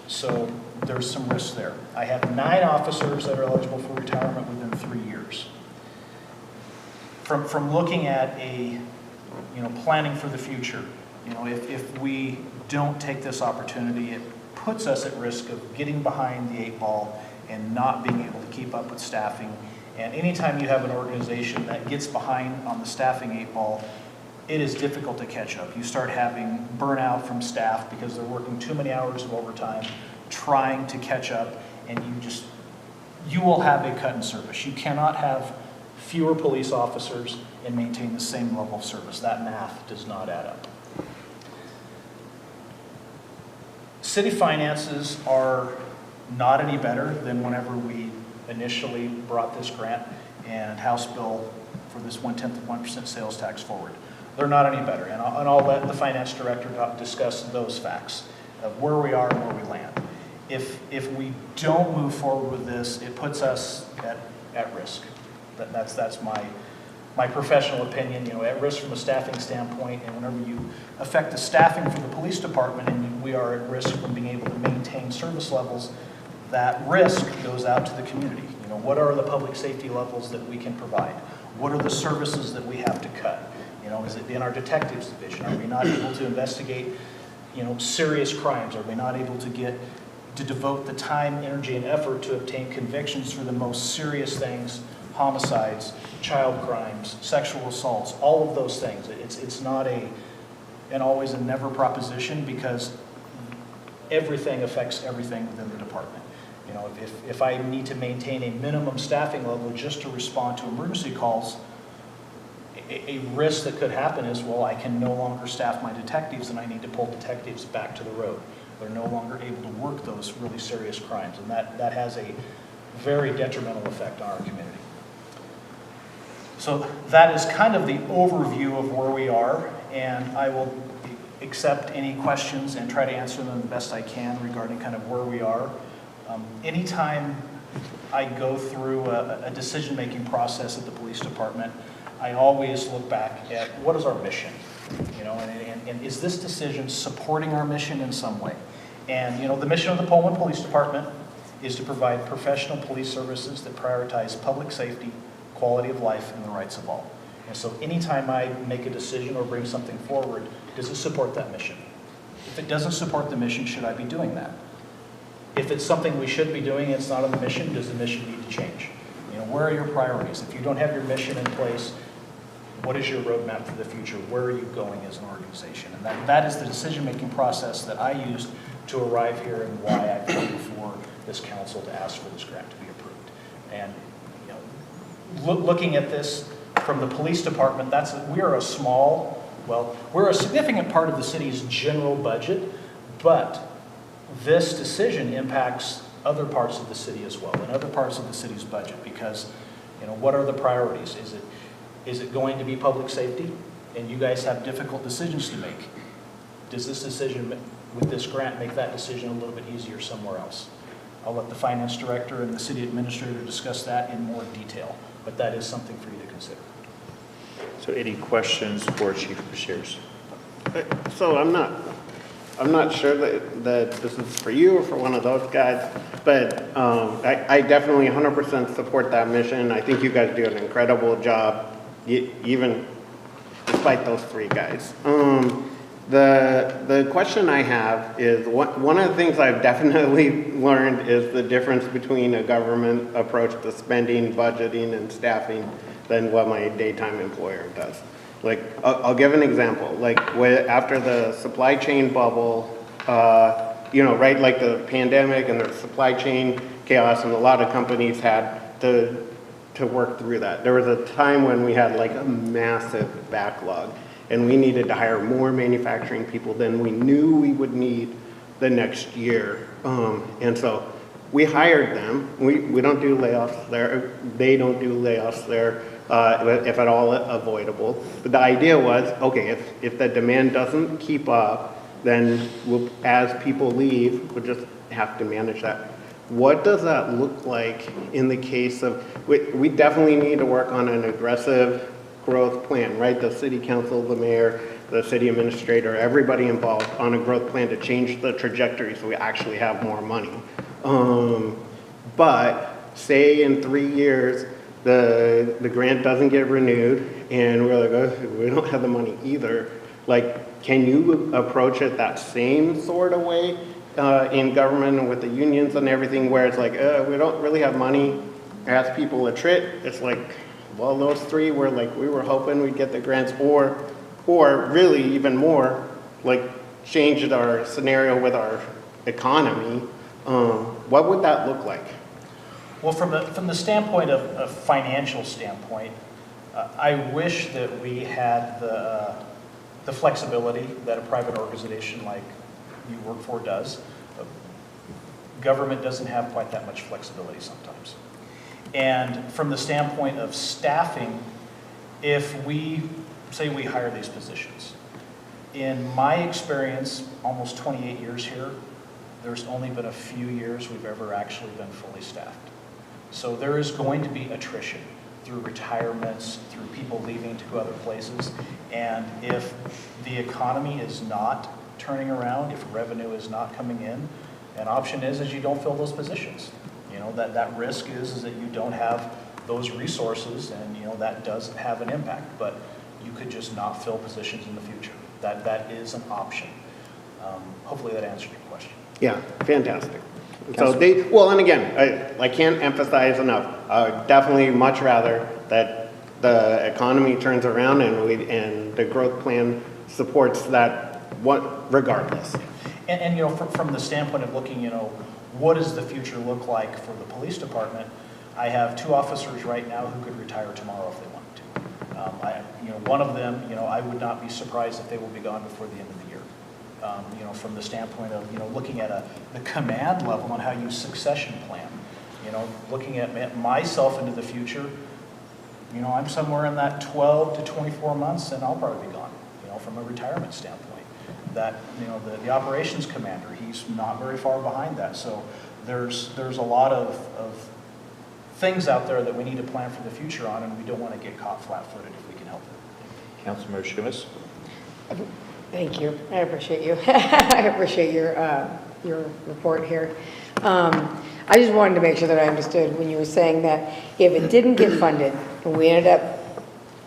So there's some risk there. I have 9 officers that are eligible for retirement within 3 years. From looking at planning for the future, if we don't take this opportunity, it puts us at risk of getting behind the 8 ball and not being able to keep up with staffing. And anytime you have an organization that gets behind on the staffing 8 ball, it is difficult to catch up. You start having burnout from staff because they're working too many hours of overtime, trying to catch up, and you will have a cut in service. You cannot have fewer police officers and maintain the same level of service. That math does not add up. City finances are not any better than whenever we initially brought this grant and House bill for this 0.1% sales tax forward. They're not any better, and I'll let the finance director discuss those facts of where we are and where we land. If we don't move forward with this, it puts us at risk. That's my professional opinion, at risk from a staffing standpoint, and whenever you affect the staffing for the police department and we are at risk from being able to maintain service levels, that risk goes out to the community. What are the public safety levels that we can provide? What are the services that we have to cut? Is it in our detectives division? Are we not able to investigate, serious crimes? Are we not able to devote the time, energy, and effort to obtain convictions for the most serious things, homicides, child crimes, sexual assaults, all of those things? It's not an always and never proposition because everything affects everything within the department. If I need to maintain a minimum staffing level just to respond to emergency calls, a risk that could happen is, well, I can no longer staff my detectives and I need to pull detectives back to the road. They're no longer able to work those really serious crimes, and that has a very detrimental effect on our community. So that is kind of the overview of where we are, and I will accept any questions and try to answer them the best I can regarding kind of where we are. Anytime I go through a decision-making process at the police department, I always look back at what is our mission, and is this decision supporting our mission in some way? And, the mission of the Pullman Police Department is to provide professional police services that prioritize public safety, quality of life, and the rights of all. And so anytime I make a decision or bring something forward, does it support that mission? If it doesn't support the mission, should I be doing that? If it's something we should be doing and it's not on the mission, does the mission need to change? Where are your priorities? If you don't have your mission in place, what is your roadmap for the future? Where are you going as an organization? And that is the decision-making process that I used to arrive here and why I came before this council to ask for this grant to be approved. And looking at this from the police department, we're a significant part of the city's general budget, but this decision impacts other parts of the city as well, and other parts of the city's budget, because, what are the priorities? Is it going to be public safety? And you guys have difficult decisions to make. Does this decision with this grant make that decision a little bit easier somewhere else? I'll let the finance director and the city administrator discuss that in more detail, but that is something for you to consider. So any questions for Chief Bashir? So I'm not sure that this is for you or for one of those guys, but I definitely 100% support that mission. I think you guys do an incredible job, even despite those 3 guys. The question I have is, one of the things I've definitely learned is the difference between a government approach to spending, budgeting, and staffing than what my daytime employer does. Like, I'll give an example. Like, after the supply chain bubble, right, like the pandemic and the supply chain chaos, and a lot of companies had to work through that. There was a time when we had like a massive backlog. and we needed to hire more manufacturing people than we knew we would need the next year. And so we hired them. We don't do layoffs there. They don't do layoffs there, if at all avoidable. But the idea was, okay, if the demand doesn't keep up, then as people leave, we'll just have to manage that. What does that look like in the case of, we definitely need to work on an aggressive growth plan, right? The city council, the mayor, the city administrator, everybody involved on a growth plan to change the trajectory so we actually have more money. But say in 3 years, the grant doesn't get renewed and we're like, oh, we don't have the money either. Like, can you approach it that same sort of way in government and with the unions and everything, where it's like, we don't really have money, as people attrit, it's like, well, those three were like, we were hoping we'd get the grants, or really even more, like changed our scenario with our economy. What would that look like? Well, from the standpoint of a financial standpoint, I wish that we had the flexibility that a private organization like you work for does. Government doesn't have quite that much flexibility sometimes. And from the standpoint of staffing, if we say we hire these positions, in my experience, almost 28 years here, there's only been a few years we've ever actually been fully staffed. So there is going to be attrition through retirements, through people leaving to go other places. And if the economy is not turning around, if revenue is not coming in, an option is you don't fill those positions. You know, that risk is that you don't have those resources, and you know that does have an impact, but you could just not fill positions in the future. That is an option. Hopefully that answered your question. Yeah, fantastic. So and again, I can't emphasize enough. I would definitely much rather that the economy turns around and the growth plan supports that, regardless. And you know, from the standpoint of looking, you know, what does the future look like for the police department? I have 2 officers right now who could retire tomorrow if they wanted to. One of them, you know, I would not be surprised if they will be gone before the end of the year. You know, from the standpoint of, you know, looking at the command level on how you succession plan, you know, looking at myself into the future, you know, I'm somewhere in that 12 to 24 months and I'll probably be gone, you know, from a retirement standpoint. That, you know, the operations commander, he's not very far behind that. So there's a lot of things out there that we need to plan for the future on, and we don't want to get caught flat-footed if we can help it. Councilmember Shumis? Thank you. I appreciate you. I appreciate your report here. I just wanted to make sure that I understood when you were saying that if it didn't get funded, and we ended up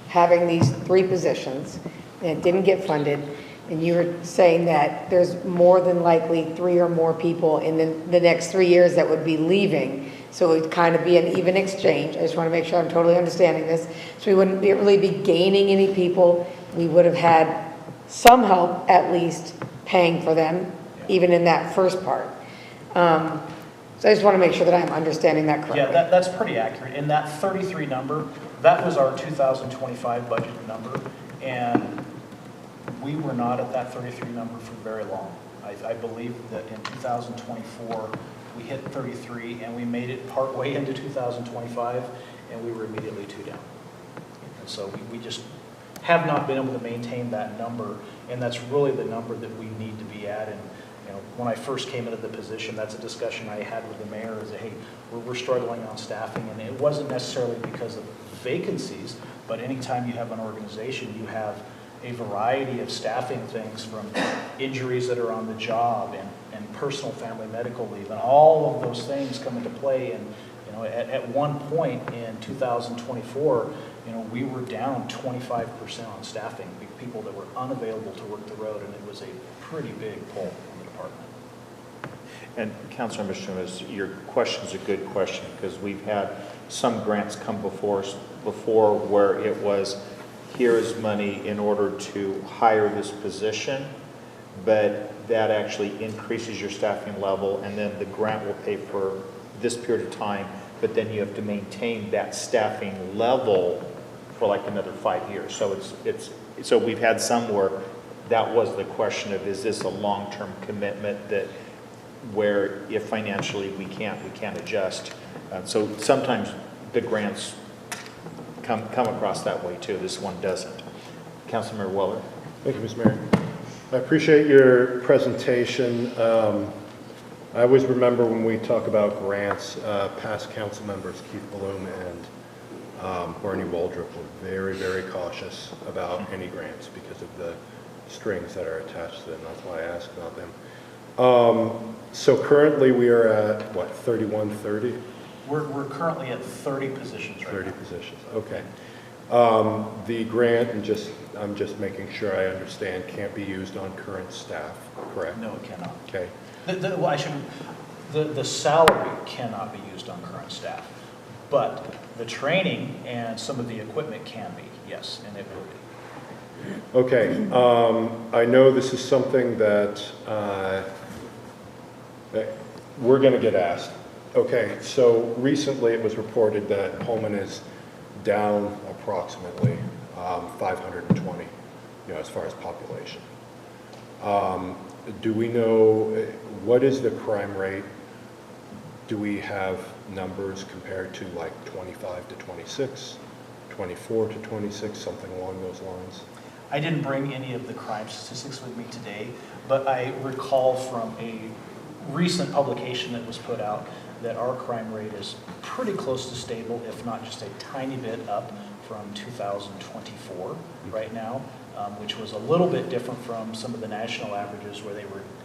having these 3 positions, and it didn't get funded, and you were saying that there's more than likely 3 or more people in the next 3 years that would be leaving. So it would kind of be an even exchange. I just want to make sure I'm totally understanding this. So we wouldn't really be gaining any people. We would have had some help at least paying for them, even in that first part. So I just want to make sure that I'm understanding that correctly. Yeah, that's pretty accurate. In that 33 number, that was our 2025 budget number, and we were not at that 33 number for very long. I believe that in 2024, we hit 33, and we made it partway into 2025, and we were immediately 2 down. And so we just have not been able to maintain that number, and that's really the number that we need to be at. And you know, when I first came into the position, that's a discussion I had with the mayor, is that, hey, we're struggling on staffing, and it wasn't necessarily because of vacancies, but anytime you have an organization, you have a variety of staffing things, from injuries that are on the job and personal family medical leave, and all of those things come into play. And you know, at one point in 2024, you know, we were down 25% on staffing, people that were unavailable to work the road, and it was a pretty big pull on the department. And Councilmember Shumis, your question's a good question, because we've had some grants come before us before where it was, here is money in order to hire this position, but that actually increases your staffing level, and then the grant will pay for this period of time, but then you have to maintain that staffing level for like another 5 years. So so we've had some where that was the question of, is this a long-term commitment that where if financially we can't adjust. So sometimes the grants come across that way too. This one doesn't. Councilmember Weller. Thank you, Ms. Mayor. I appreciate your presentation. I always remember when we talk about grants, past council members Keith Pullman and Bernie Waldrop were very, very cautious about any grants because of the strings that are attached to them. That's why I asked about them. So currently we are at, what, 3130? We're currently at 30 positions right 30 now. positions, okay. The grant, and I'm just making sure I understand, can't be used on current staff, correct? No, it cannot. Okay. The salary cannot be used on current staff, but the training and some of the equipment can be, yes, and it will be. Okay, I know this is something that we're going to get asked. Okay, so recently it was reported that Pullman is down approximately 520, as far as population. Do we know, what is the crime rate? Do we have numbers compared to like 25 to 26, 24 to 26, something along those lines? I didn't bring any of the crime statistics with me today, but I recall from a recent publication that was put out that our crime rate is pretty close to stable, if not just a tiny bit up from 2024 right now, which was a little bit different from some of the national averages where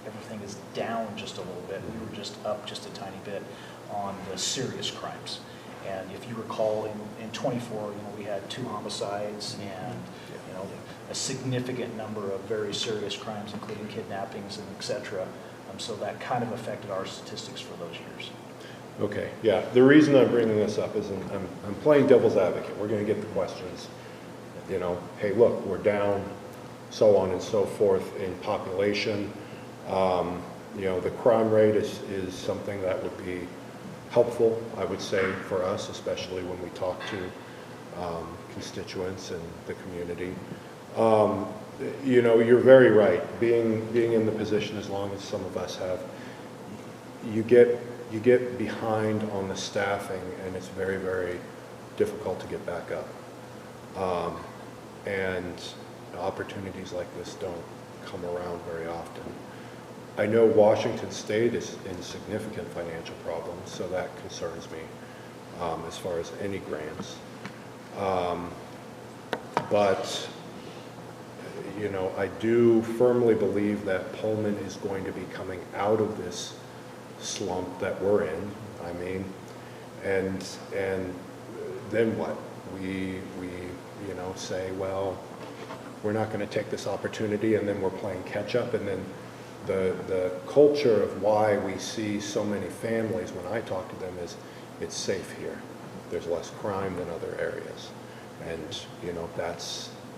everything is down just a little bit. We were just up just a tiny bit on the serious crimes. And if you recall, in 24, we had 2 homicides and a significant number of very serious crimes, including kidnappings and et cetera. So that kind of affected our statistics for those years. Okay, yeah. The reason I'm bringing this up is I'm playing devil's advocate. We're going to get the questions, hey, look, we're down, so on and so forth in population. The crime rate is something that would be helpful, I would say, for us, especially when we talk to constituents and the community. You're very right. Being in the position as long as some of us have, you get behind on the staffing, and it's very, very difficult to get back up. And opportunities like this don't come around very often. I know Washington State is in significant financial problems, so that concerns me as far as any grants. But I do firmly believe that Pullman is going to be coming out of this slump that we're in. And then what? We say, well, we're not going to take this opportunity, and then we're playing catch up. And then the culture of why we see so many families, when I talk to them, is it's safe here. There's less crime than other areas. And,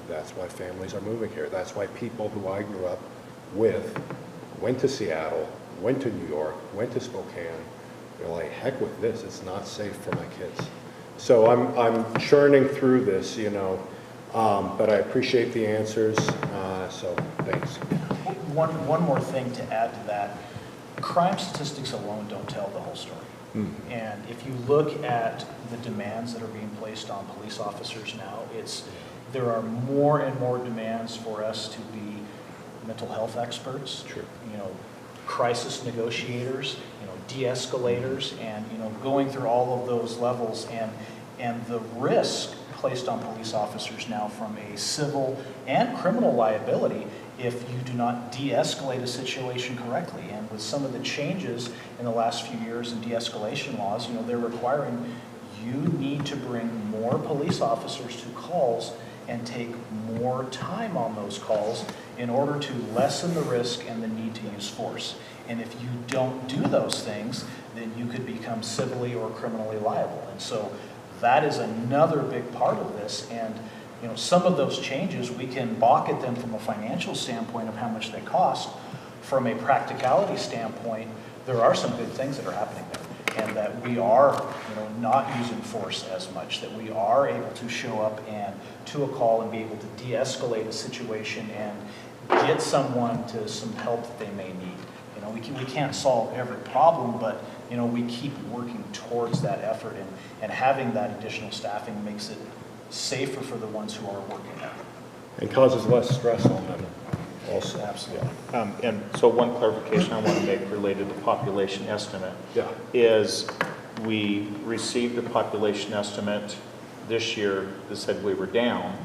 that's why families are moving here. That's why people who I grew up with went to Seattle, went to New York, went to Spokane. They're like, heck with this, it's not safe for my kids. So I'm churning through this, but I appreciate the answers, so thanks. One more thing to add to that. Crime statistics alone don't tell the whole story. And if you look at the demands that are being placed on police officers now, there are more and more demands for us to be mental health experts, crisis negotiators, de-escalators, and going through all of those levels, and the risk placed on police officers now from a civil and criminal liability if you do not de-escalate a situation correctly. And with some of the changes in the last few years in de-escalation laws, they're requiring you need to bring more police officers to calls and take more time on those calls in order to lessen the risk and the need to use force. And if you don't do those things, then you could become civilly or criminally liable. And so that is another big part of this. And some of those changes, we can balk at them from a financial standpoint of how much they cost. From a practicality standpoint, there are some good things that are happening there. and that we are, not using force as much, that we are able to show up and to a call and be able to de-escalate a situation and get someone to some help that they may need. We can't solve every problem, but we keep working towards that effort, and having that additional staffing makes it safer for the ones who are working there. And causes less stress on them also. Absolutely. And so one clarification I want to make related to population estimate is we received a population estimate this year that said we were down.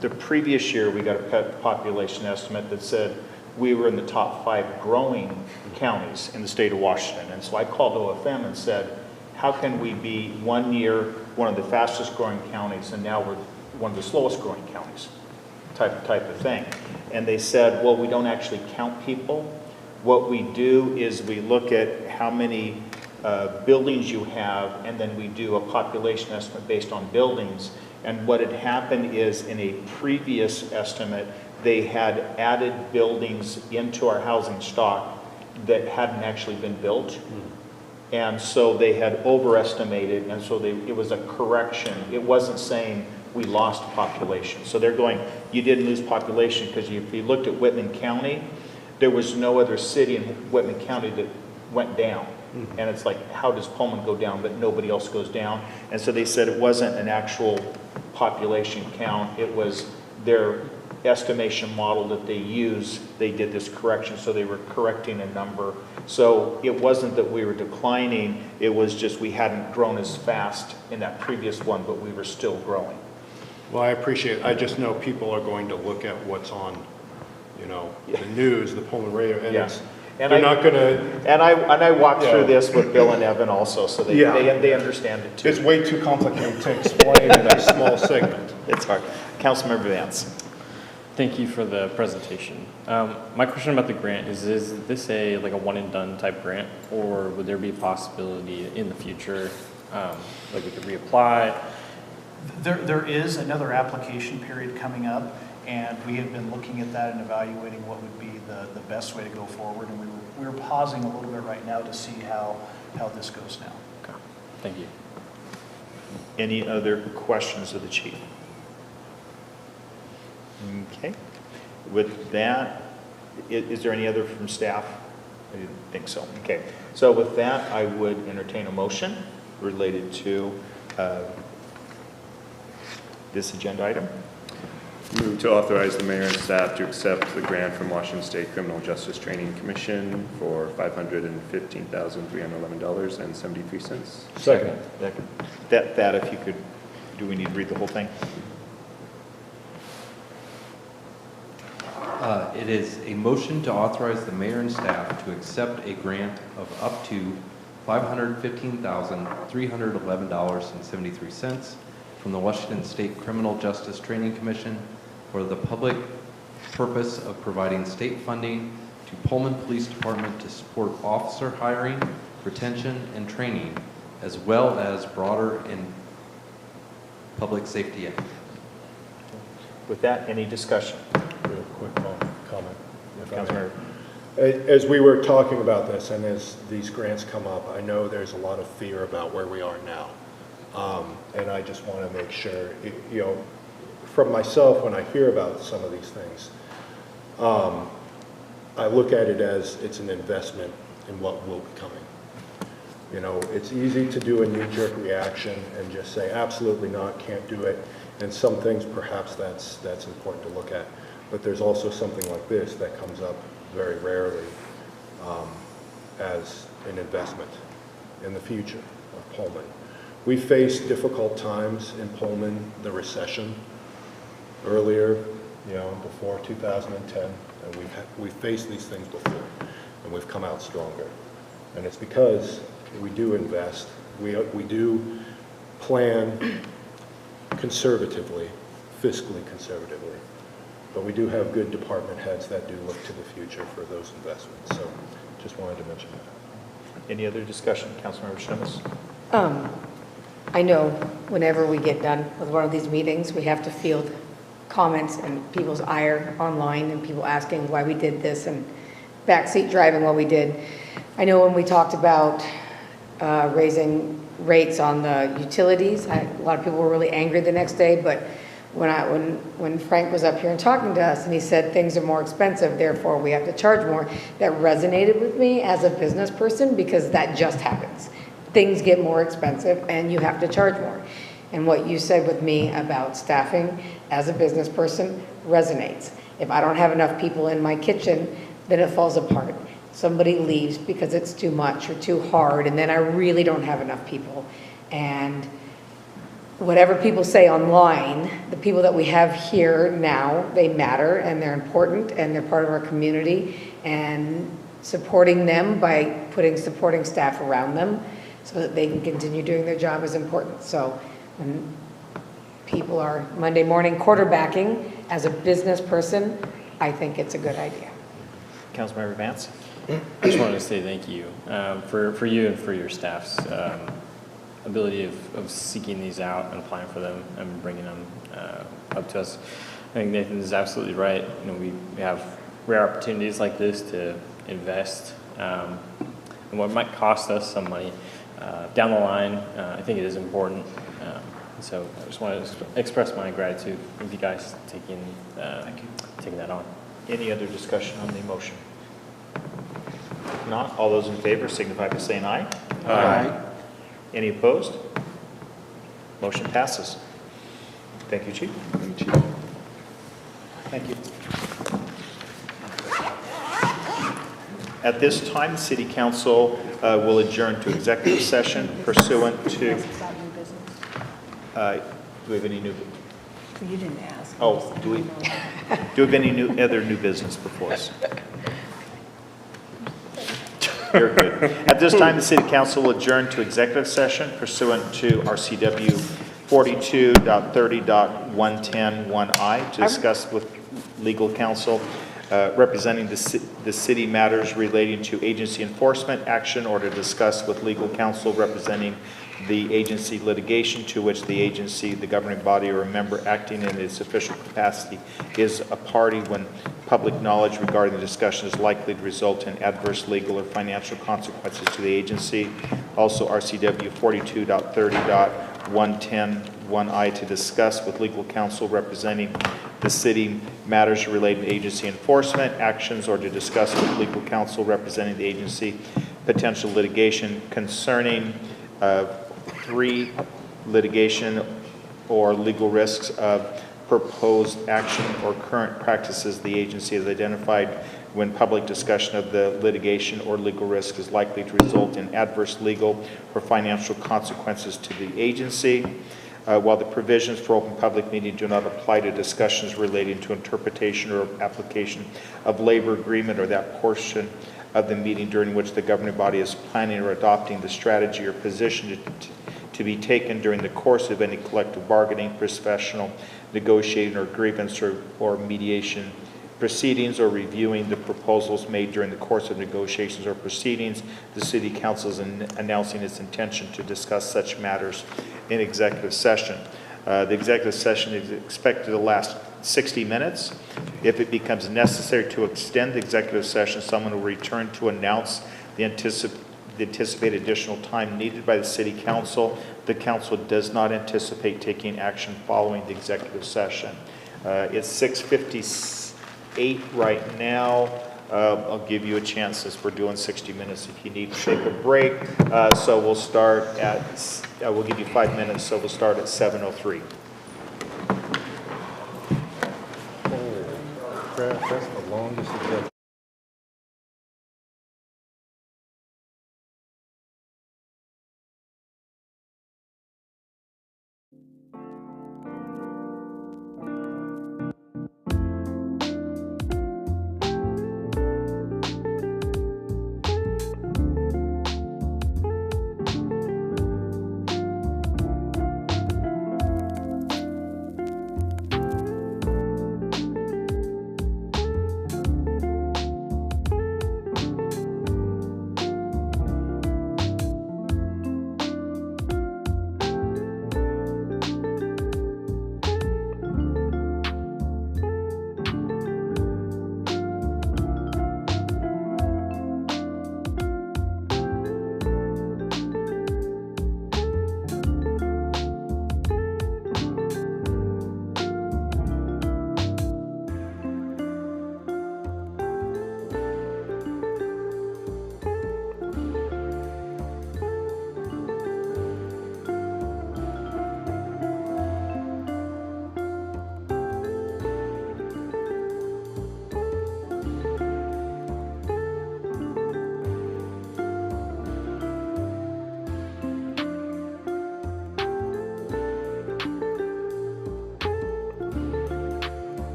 The previous year, we got a population estimate that said we were in the top 5 growing counties in the state of Washington. And so I called OFM and said, how can we be one year one of the fastest growing counties and now we're one of the slowest growing counties, type of thing. And they said, well, we don't actually count people. What we do is we look at how many buildings you have, and then we do a population estimate based on buildings. And what had happened is in a previous estimate, they had added buildings into our housing stock that hadn't actually been built. And so they had overestimated, and so it was a correction. It wasn't saying we lost population. So they're going, you didn't lose population, because if you looked at Whitman County, there was no other city in Whitman County that went down. And it's like, how does Pullman go down, but nobody else goes down? And so they said it wasn't an actual population count. It was their estimation model that they use. They did this correction, so they were correcting a number. So it wasn't that we were declining. It was just we hadn't grown as fast in that previous one, but we were still growing. Well, I appreciate it. I just know people are going to look at what's on, the news, the Pullman radio, and they're not going to. And I walked through this with Bill and Evan also, so they understand it too. It's way too complicated to explain in a small segment. It's hard. Councilmember Vance. Thank you for the presentation. My question about the grant is this like a one and done type grant, or would there be a possibility in the future, like we could reapply? There is another application period coming up, and we have been looking at that and evaluating what would be the best way to go forward, and we were pausing a little bit right now to see how this goes now. Okay, thank you. Any other questions of the chief? Okay. With that, is there any other from staff? I didn't think so. Okay. So with that, I would entertain a motion related to this agenda item. Move to authorize the mayor and staff to accept the grant from Washington State Criminal Justice Training Commission for $515,311.73. Second. That if you could, do we need to read the whole thing? It is a motion to authorize the mayor and staff to accept a grant of up to $515,311.73 from the Washington State Criminal Justice Training Commission for the public purpose of providing state funding to Pullman Police Department to support officer hiring, retention, and training, as well as broader and public safety act. With that, any discussion? Real quick comment. Councilmember. As we were talking about this, and as these grants come up, I know there's a lot of fear about where we are now. And I just want to make sure, from myself, when I hear about some of these things, I look at it as it's an investment in what will be coming. It's easy to do a knee-jerk reaction and just say, absolutely not, can't do it. And some things, perhaps that's important to look at. But there's also something like this that comes up very rarely as an investment in the future of Pullman. We faced difficult times in Pullman, the recession earlier, before 2010, and we've faced these things before, and we've come out stronger. And it's because we do invest, we do plan conservatively, fiscally conservatively, but we do have good department heads that do look to the future for those investments. So just wanted to mention that. Any other discussion? Councilmember Schmitz? I know whenever we get done with one of these meetings, we have to field comments and people's ire online and people asking why we did this and backseat driving what we did. I know when we talked about raising rates on the utilities. A lot of people were really angry the next day, but when Frank was up here and talking to us and he said things are more expensive, therefore we have to charge more, that resonated with me as a business person because that just happens. Things get more expensive and you have to charge more. And what you said with me about staffing as a business person resonates. If I don't have enough people in my kitchen, then it falls apart. Somebody leaves because it's too much or too hard, and then I really don't have enough people. And whatever people say online, the people that we have here now, they matter and they're important and they're part of our community, and supporting them by putting supporting staff around them so that they can continue doing their job is important. So when people are Monday morning quarterbacking as a business person, I think it's a good idea. Councilmember Vance? I just wanted to say thank you for you and for your staff's ability of seeking these out and applying for them and bringing them up to us. I think Nathan is absolutely right. You know, we have rare opportunities like this to invest, and what might cost us some money down the line. I think it is important. So I just wanted to express my gratitude of you guys taking that on. Any other discussion on the motion? If not, all those in favor signify by saying aye. Aye. Any opposed? Motion passes. Thank you, Chief. Thank you. At this time, the City Council will adjourn to executive session pursuant to... do we have any new... You didn't ask. Oh, do we have any other new business before us? You're good. At this time, the City Council will adjourn to executive session pursuant to RCW 42.30.110(1)I to discuss with legal counsel representing the city matters relating to agency enforcement action, or to discuss with legal counsel representing the agency litigation to which the agency, the governing body, or a member acting in its official capacity is a party when public knowledge regarding the discussion is likely to result in adverse legal or financial consequences to the agency. Also, RCW 42.30.110(1)I to discuss with legal counsel representing the city matters relating to agency enforcement actions, or to discuss with legal counsel representing the agency potential litigation concerning 3, litigation or legal risks of proposed action or current practices the agency has identified when public discussion of the litigation or legal risk is likely to result in adverse legal or financial consequences to the agency. While the provisions for open public meeting do not apply to discussions relating to interpretation or application of labor agreement or that portion of the meeting during which the governing body is planning or adopting the strategy or position to be taken during the course of any collective bargaining, professional negotiating, or grievance or mediation proceedings, or reviewing the proposals made during the course of negotiations or proceedings, the City Council is announcing its intention to discuss such matters in executive session. The executive session is expected to last 60 minutes. If it becomes necessary to extend the executive session, someone will return to announce the anticipated additional time needed by the City Council. The Council does not anticipate taking action following the executive session. It's 6:58 right now. I'll give you a chance, since we're doing 60 minutes, if you need to take a break. So we'll start at, we'll give you 5 minutes, so we'll start at 7:03. That's the longest executive.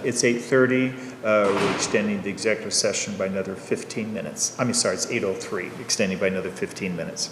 It's 8:30. We're extending the executive session by another 15 minutes. I mean, sorry, it's 8:03, extending by another 15 minutes.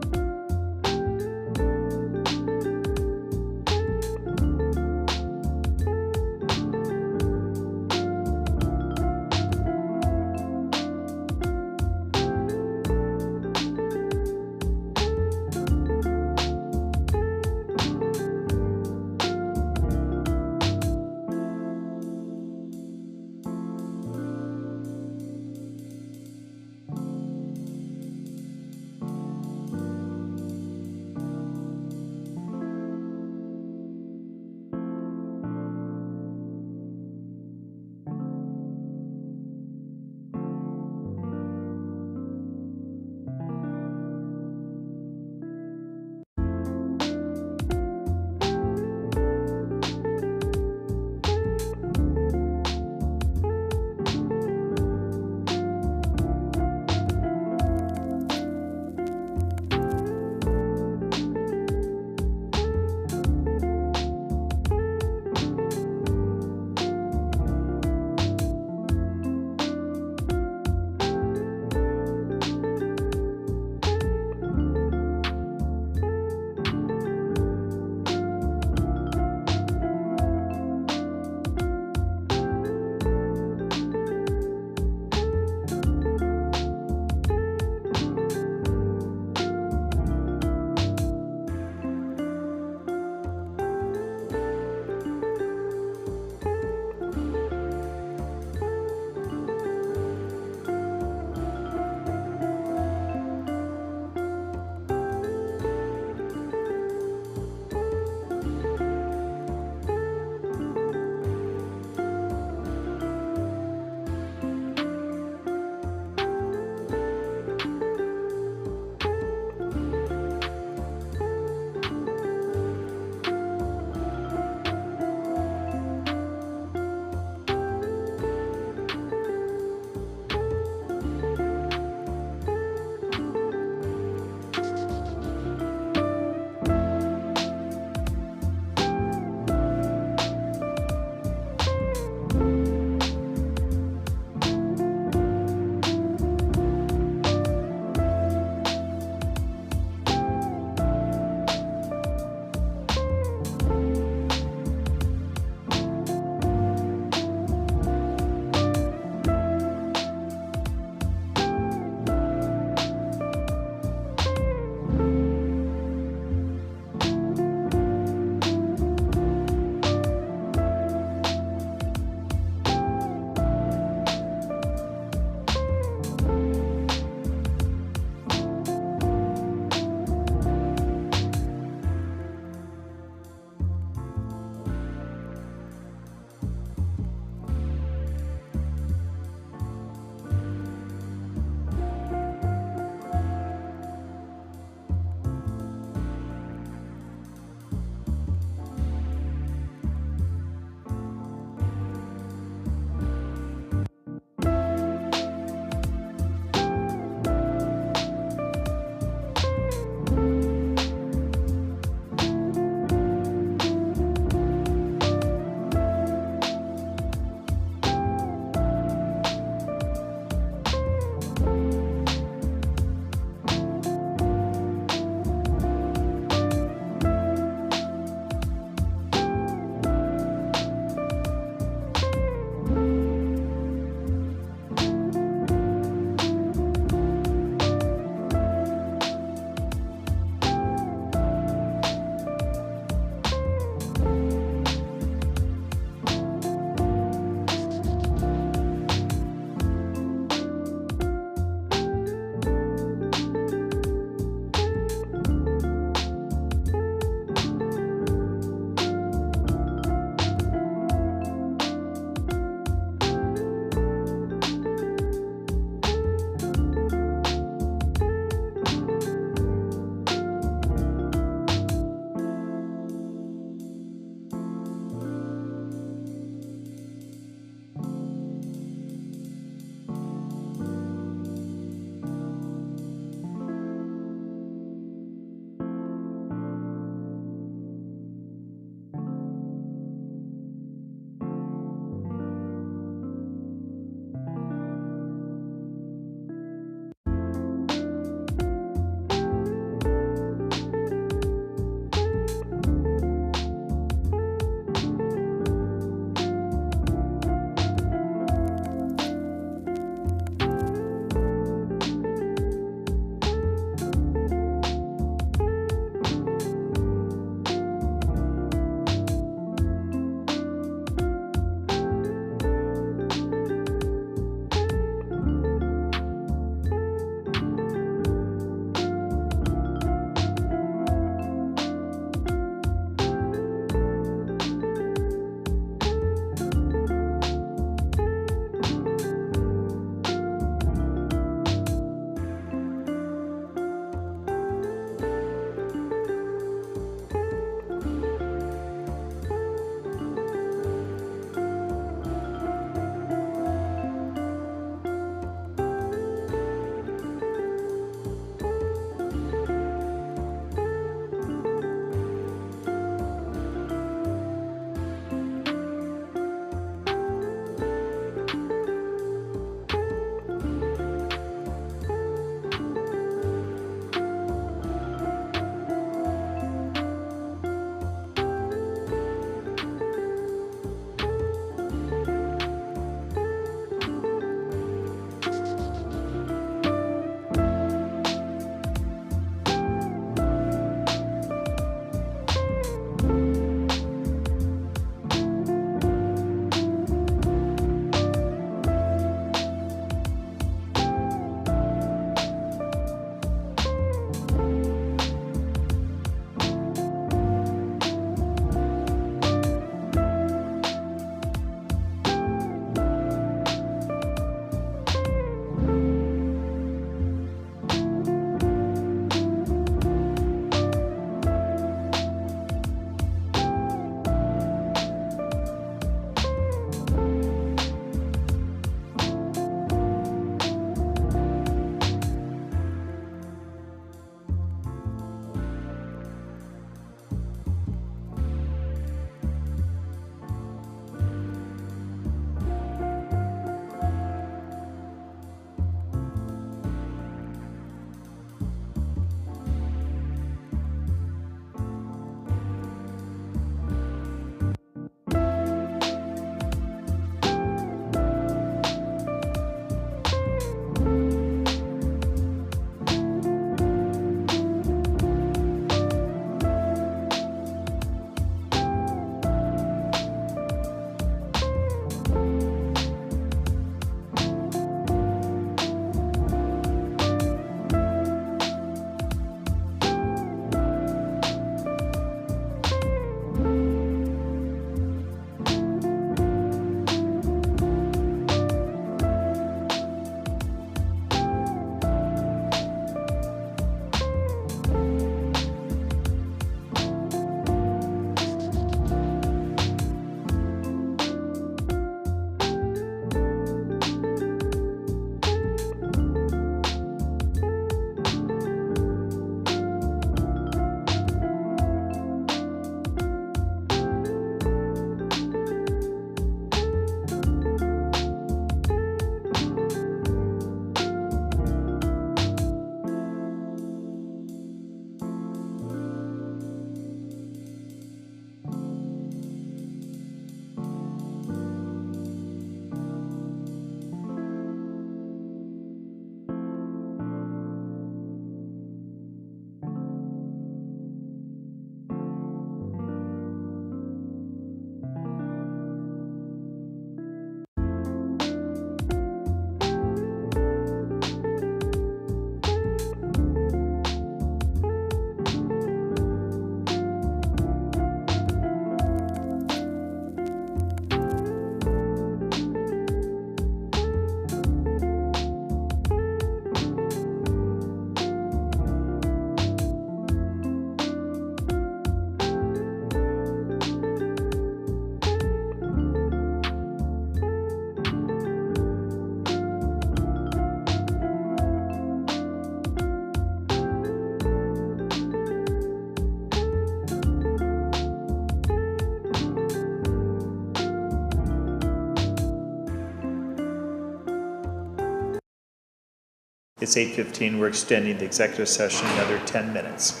It's 8:15. We're extending the executive session another 10 minutes.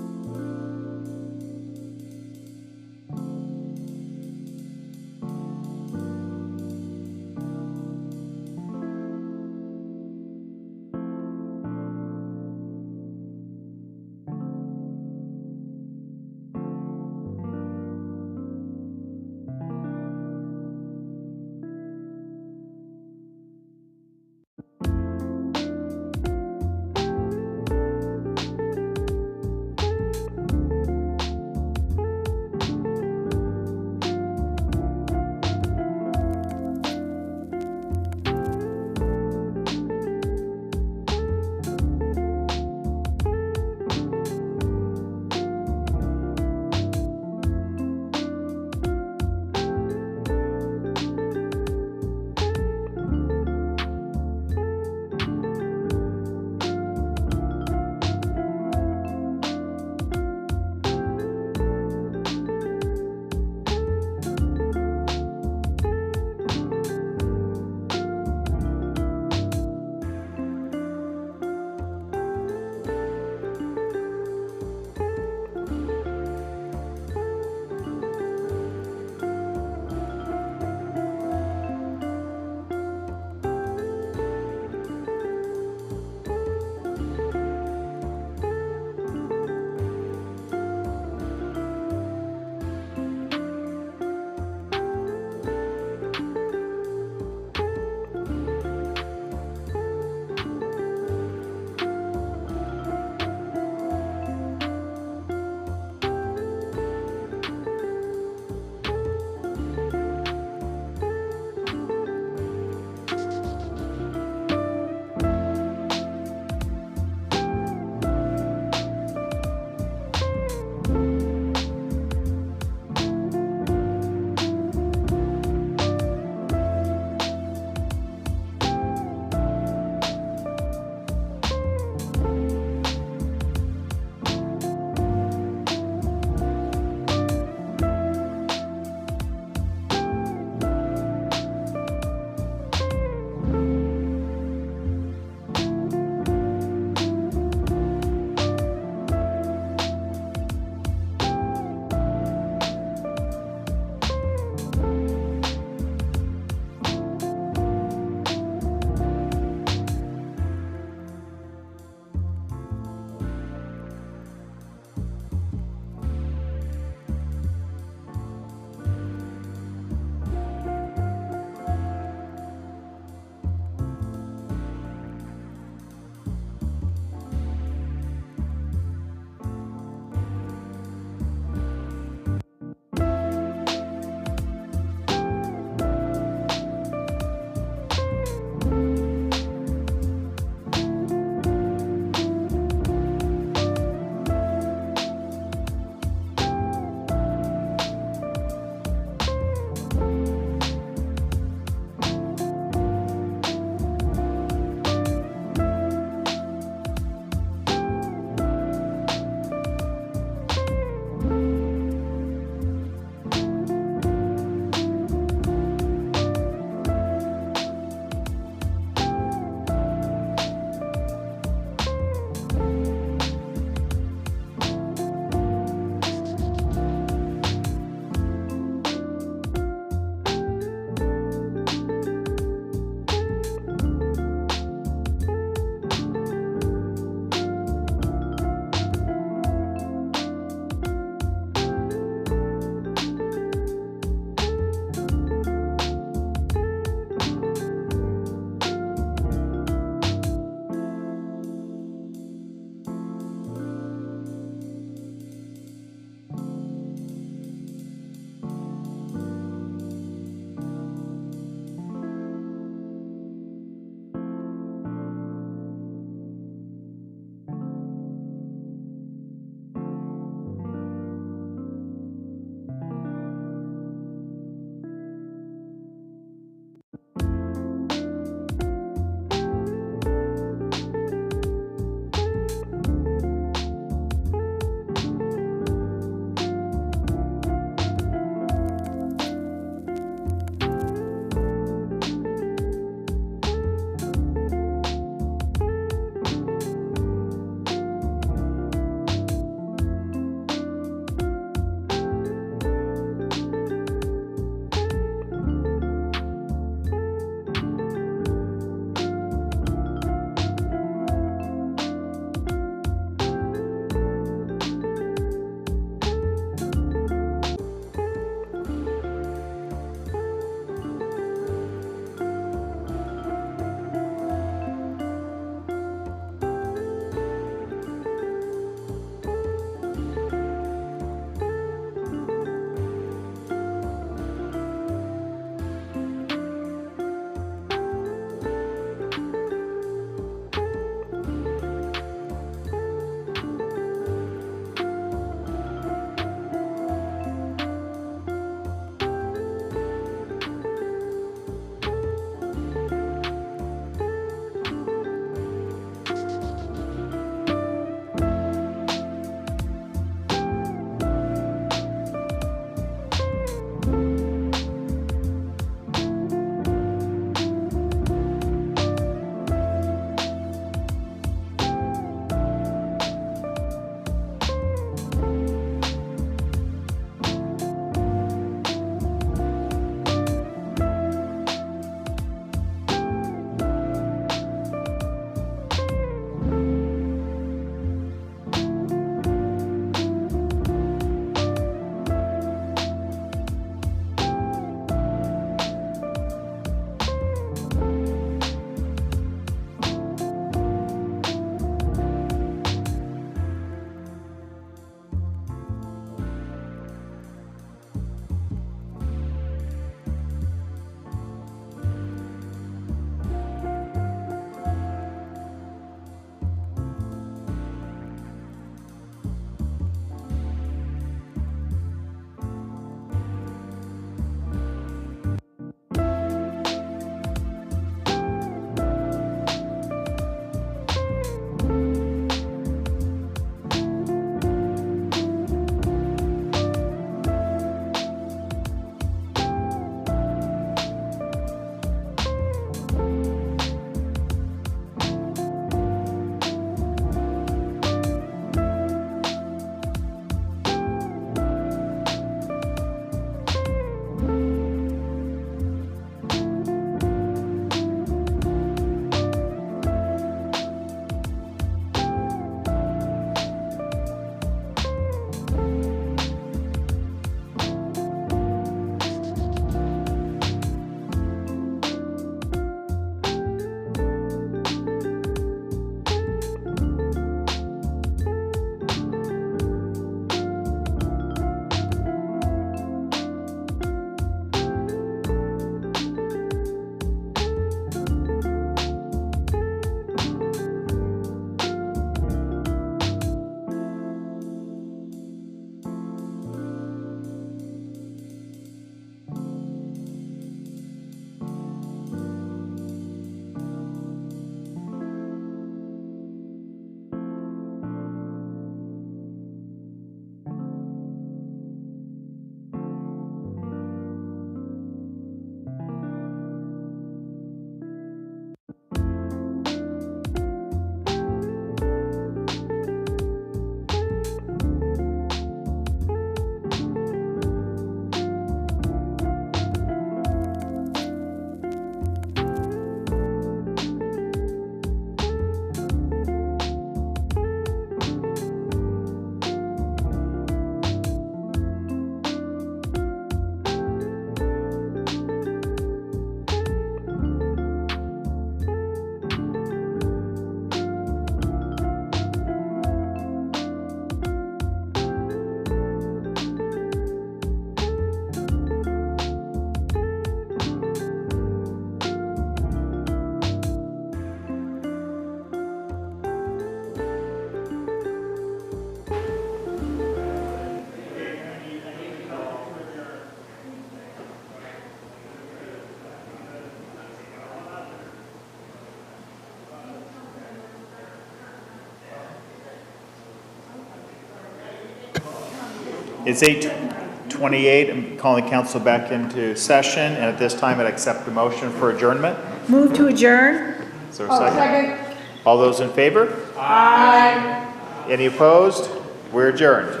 It's 8:28. I'm calling the council back into session, and at this time, I'd accept the motion for adjournment. Move to adjourn? Is there a second? All those in favor? Aye. Any opposed? We're adjourned.